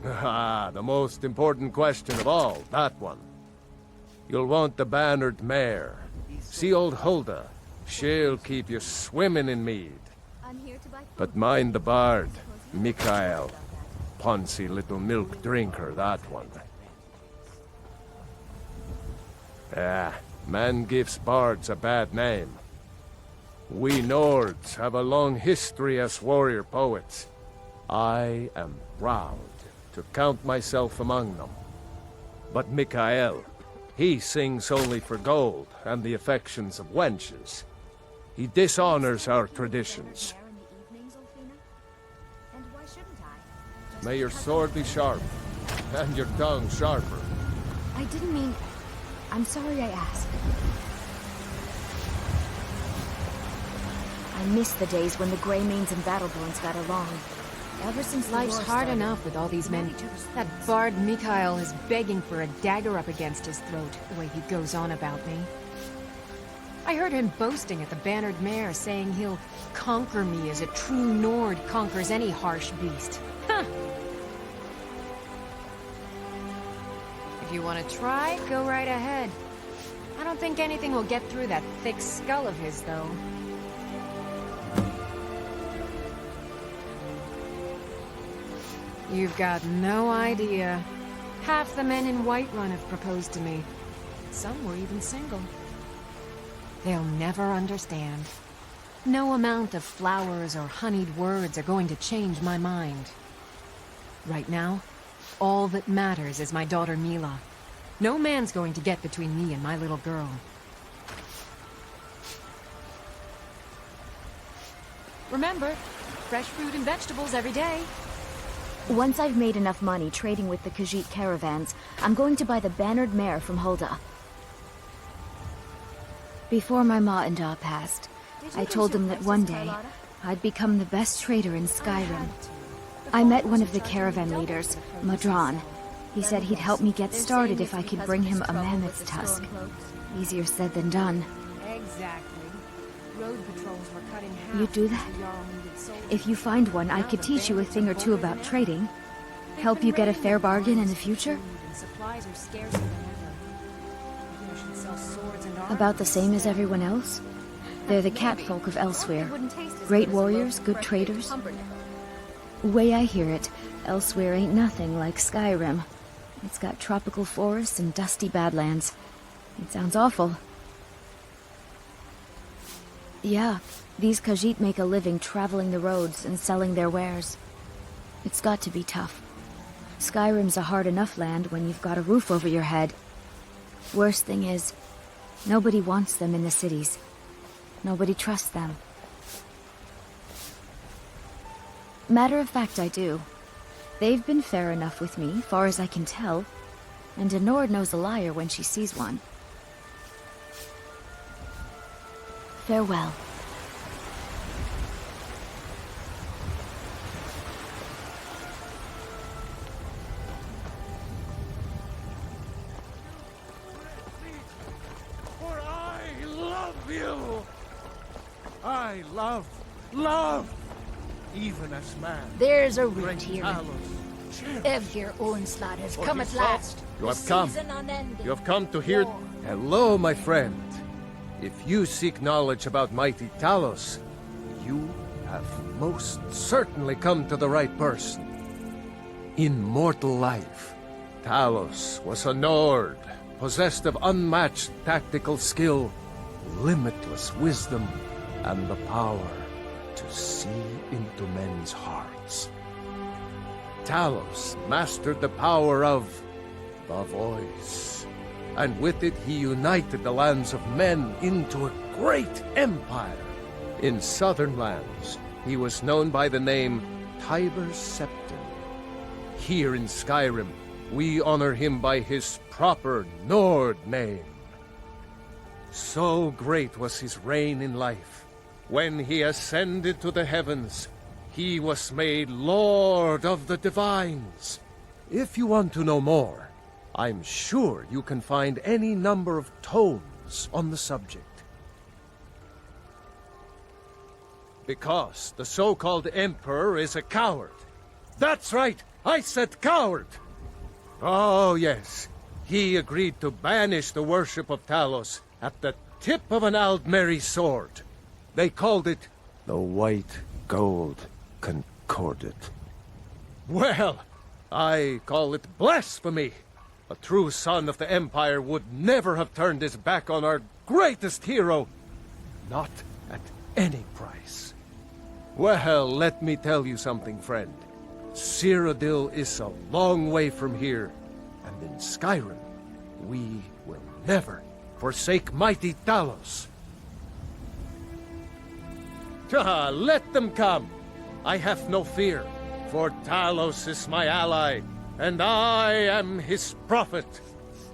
Ah, the most important question of all, that one. You'll want the bannered mare. See old Hulda. She'll keep you swimming in mead. But mind the bard, Mikael. Poncy little milk drinker, that one. Ah, man gives bards a bad name. We Nords have a long history as warrior poets. I am proud to count myself among them. But Mikael, he sings only for gold and the affections of wenches. He dishonors our traditions. May your sword be sharp, and your tongue sharper. I didn't mean... I'm sorry I asked. I miss the days when the Greymanes and Battleborns got along. Ever since Life's hard enough with all these men. That bard Mikael is begging for a dagger up against his throat, the way he goes on about me. I heard him boasting at the Bannered Mare, saying he'll conquer me as a true Nord conquers any harsh beast. Huh! If you want to try, go right ahead. I don't think anything will get through that thick skull of his, though. You've got no idea. Half the men in Whiterun have proposed to me. Some were even single. They'll never understand. No amount of flowers or honeyed words are going to change my mind. Right now, all that matters is my daughter Mila. No man's going to get between me and my little girl. Remember, fresh fruit and vegetables every day. Once I've made enough money trading with the Khajiit caravans, I'm going to buy the Bannered Mare from Hulda. Before my ma and Da passed, I told them that one day, I'd become the best trader in Skyrim. I met one of the caravan leaders, Madran. He said he'd help me get started if I could bring him a mammoth's tusk. Easier said than done. Exactly. Road patrols were cut in half. You'd do that? If you find one, I could teach you a thing or two about trading. Help you get a fair bargain in the future? Supplies are scarcer than ever. Maybe I should sell swords and armor. About the same as everyone else? They're the catfolk of elsewhere. Great warriors, good traders. Way I hear it, elsewhere ain't nothing like Skyrim. It's got tropical forests and dusty badlands. It sounds awful. Yeah, these Khajiit make a living traveling the roads and selling their wares. It's got to be tough. Skyrim's a hard enough land when you've got a roof over your head. Worst thing is, nobody wants them in the cities. Nobody trusts them. Matter of fact, I do. They've been fair enough with me, far as I can tell, and a Nord knows a liar when she sees one. Farewell. For I love you! I love! Even as man. There's a route here. Evgir Onslaught has come at last. You have come. You have come to hear... Hello, my friend. If you seek knowledge about mighty Talos, you have most certainly come to the right person. In mortal life, Talos was a Nord, possessed of unmatched tactical skill, limitless wisdom, and the power to see into men's hearts. Talos mastered the power of the voice, and with it he united the lands of men into a great empire. In southern lands, he was known by the name Tiber Septim. Here in Skyrim, we honor him by his proper Nord name. So great was his reign in life. When he ascended to the heavens, he was made Lord of the Divines. If you want to know more, I'm sure you can find any number of tomes on the subject. Because the so-called Emperor is a coward. That's right, I said coward! Oh yes, he agreed to banish the worship of Talos at the tip of an Aldmeri sword. They called it the White Gold Concordat. Well, I call it blasphemy. A true son of the Empire would never have turned his back on our greatest hero. Not at any price. Well, let me tell you something, friend. Cyrodiil is a long way from here. And in Skyrim, we will never forsake mighty Talos. Let them come. I have no fear, for Talos is my ally, and I am his prophet.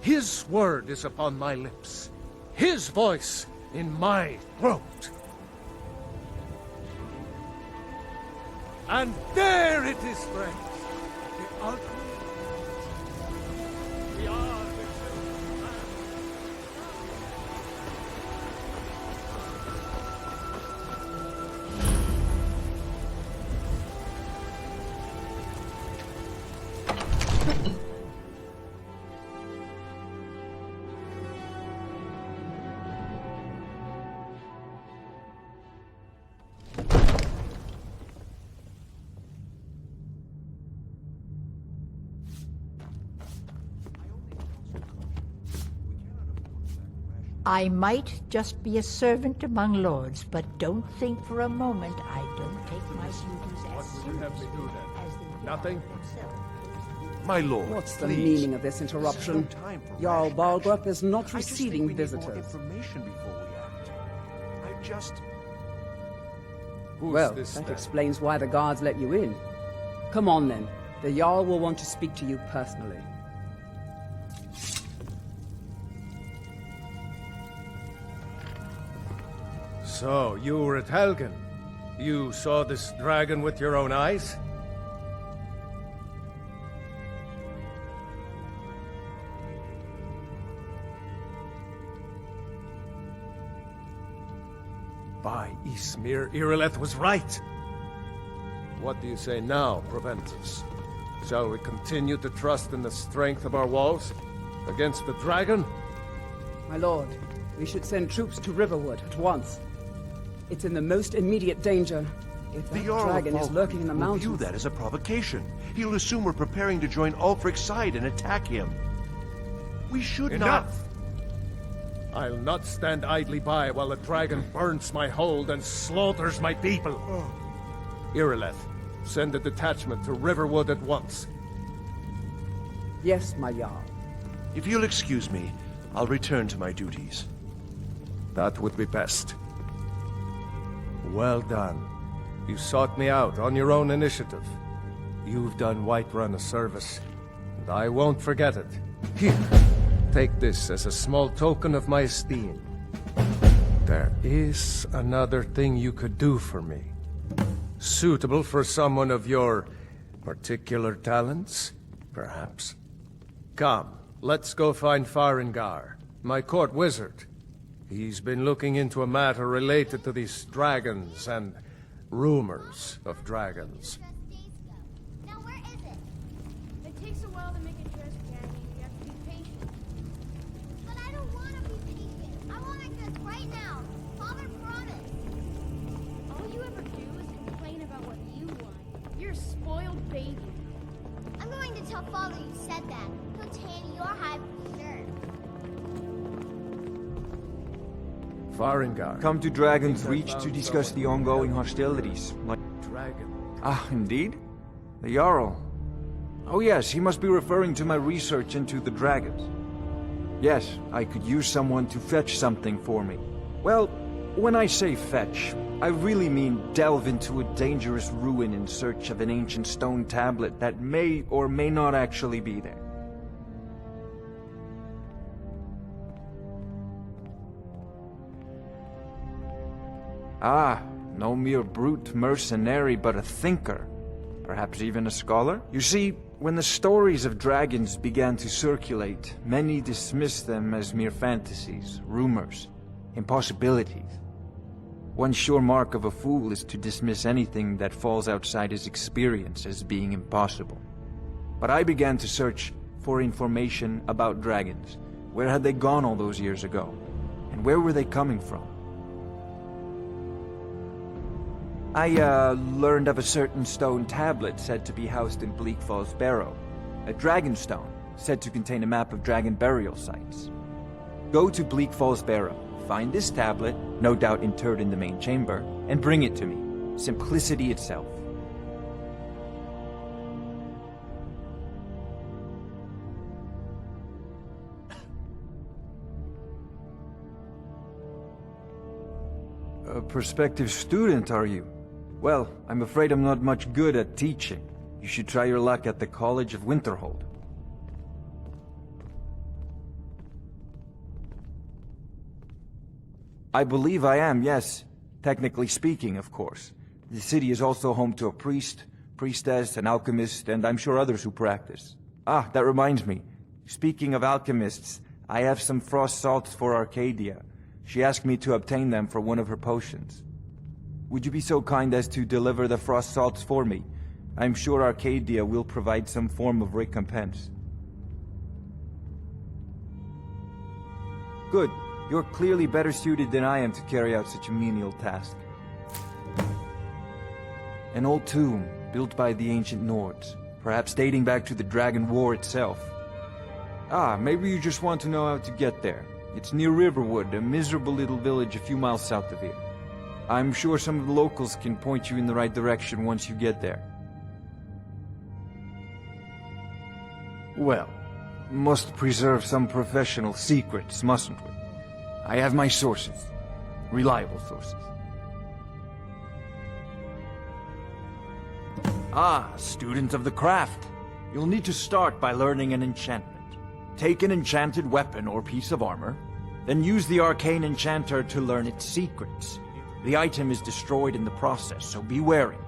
His word is upon my lips, his voice in my throat. And there it is, friends. The ultimate. We are the I might just be a servant among lords, but don't think for a moment I don't take my duties as seriously as the Nothing? My lord, What's the please. meaning of this interruption? Jarl Balgrup is not receiving We need more visitors. information before we act. I just... Well, that explains why the guards let you in. Come on then. The Jarl will want to speak to you personally. So, you were at Helgen. You saw this dragon with your own eyes? By Ysmir, Irileth was right. What do you say now, Proventus? Shall we continue to trust in the strength of our walls against the dragon? My lord, we should send troops to Riverwood at once. It's in the most immediate danger. If that dragon is lurking in the mountains... view that as a provocation. He'll assume we're preparing to join Ulfric's side and attack him. We should Enough! I'll not stand idly by while the dragon burns my hold and slaughters my people. Irileth, send a detachment to Riverwood at once. Yes, my Jarl. If you'll excuse me, I'll return to my duties. That would be best. Well done. You sought me out on your own initiative. You've done Whiterun a service, and I won't forget it. Here, take this as a small token of my esteem. There is another thing you could do for me. Suitable for someone of your particular talents, perhaps. Come, let's go find Farengar, my court wizard. He's been looking into a matter related to these dragons and rumors of dragons. Now where is it? It takes a while to make a dress, Granny. You have to be patient. But I don't want to be patient. I want it just right now. Father promised. All you ever do is complain about what you want. You're a spoiled baby. I'm going to tell Father you said that. He'll tan your hide for sure. Farengar. Come to Dragon's Reach to discuss the ongoing hostilities. Dragon? Ah, indeed? The Jarl. Oh yes, he must be referring to my research into the dragons. Yes, I could use someone to fetch something for me. Well, when I say fetch, I really mean delve into a dangerous ruin in search of an ancient stone tablet that may or may not actually be there. Ah, no mere brute mercenary, but a thinker. Perhaps even a scholar? You see, when the stories of dragons began to circulate, many dismissed them as mere fantasies, rumors, impossibilities. One sure mark of a fool is to dismiss anything that falls outside his experience as being impossible. But I began to search for information about dragons. Where had they gone all those years ago? And where were they coming from? I learned of a certain stone tablet said to be housed in Bleak Falls Barrow. A dragon stone, said to contain a map of dragon burial sites. Go to Bleak Falls Barrow, find this tablet, no doubt interred in the main chamber, and bring it to me. Simplicity itself. A prospective student, are you? Well, I'm afraid I'm not much good at teaching. You should try your luck at the College of Winterhold. I believe I am, yes. Technically speaking, of course. The city is also home to a priest, priestess, an alchemist, and I'm sure others who practice. Ah, that reminds me. Speaking of alchemists, I have some frost salts for Arcadia. She asked me to obtain them for one of her potions. Would you be so kind as to deliver the frost salts for me? I'm sure Arcadia will provide some form of recompense. Good. You're clearly better suited than I am to carry out such a menial task. An old tomb, built by the ancient Nords, perhaps dating back to the Dragon War itself. Ah, maybe you just want to know how to get there. It's near Riverwood, a miserable little village a few miles south of here. I'm sure some of the locals can point you in the right direction once you get there. Well, must preserve some professional secrets, mustn't we? I have my sources. Reliable sources. Ah, student of the craft. You'll need to start by learning an enchantment. Take an enchanted weapon or piece of armor, then use the arcane enchanter to learn its secrets. The item is destroyed in the process, so be wary.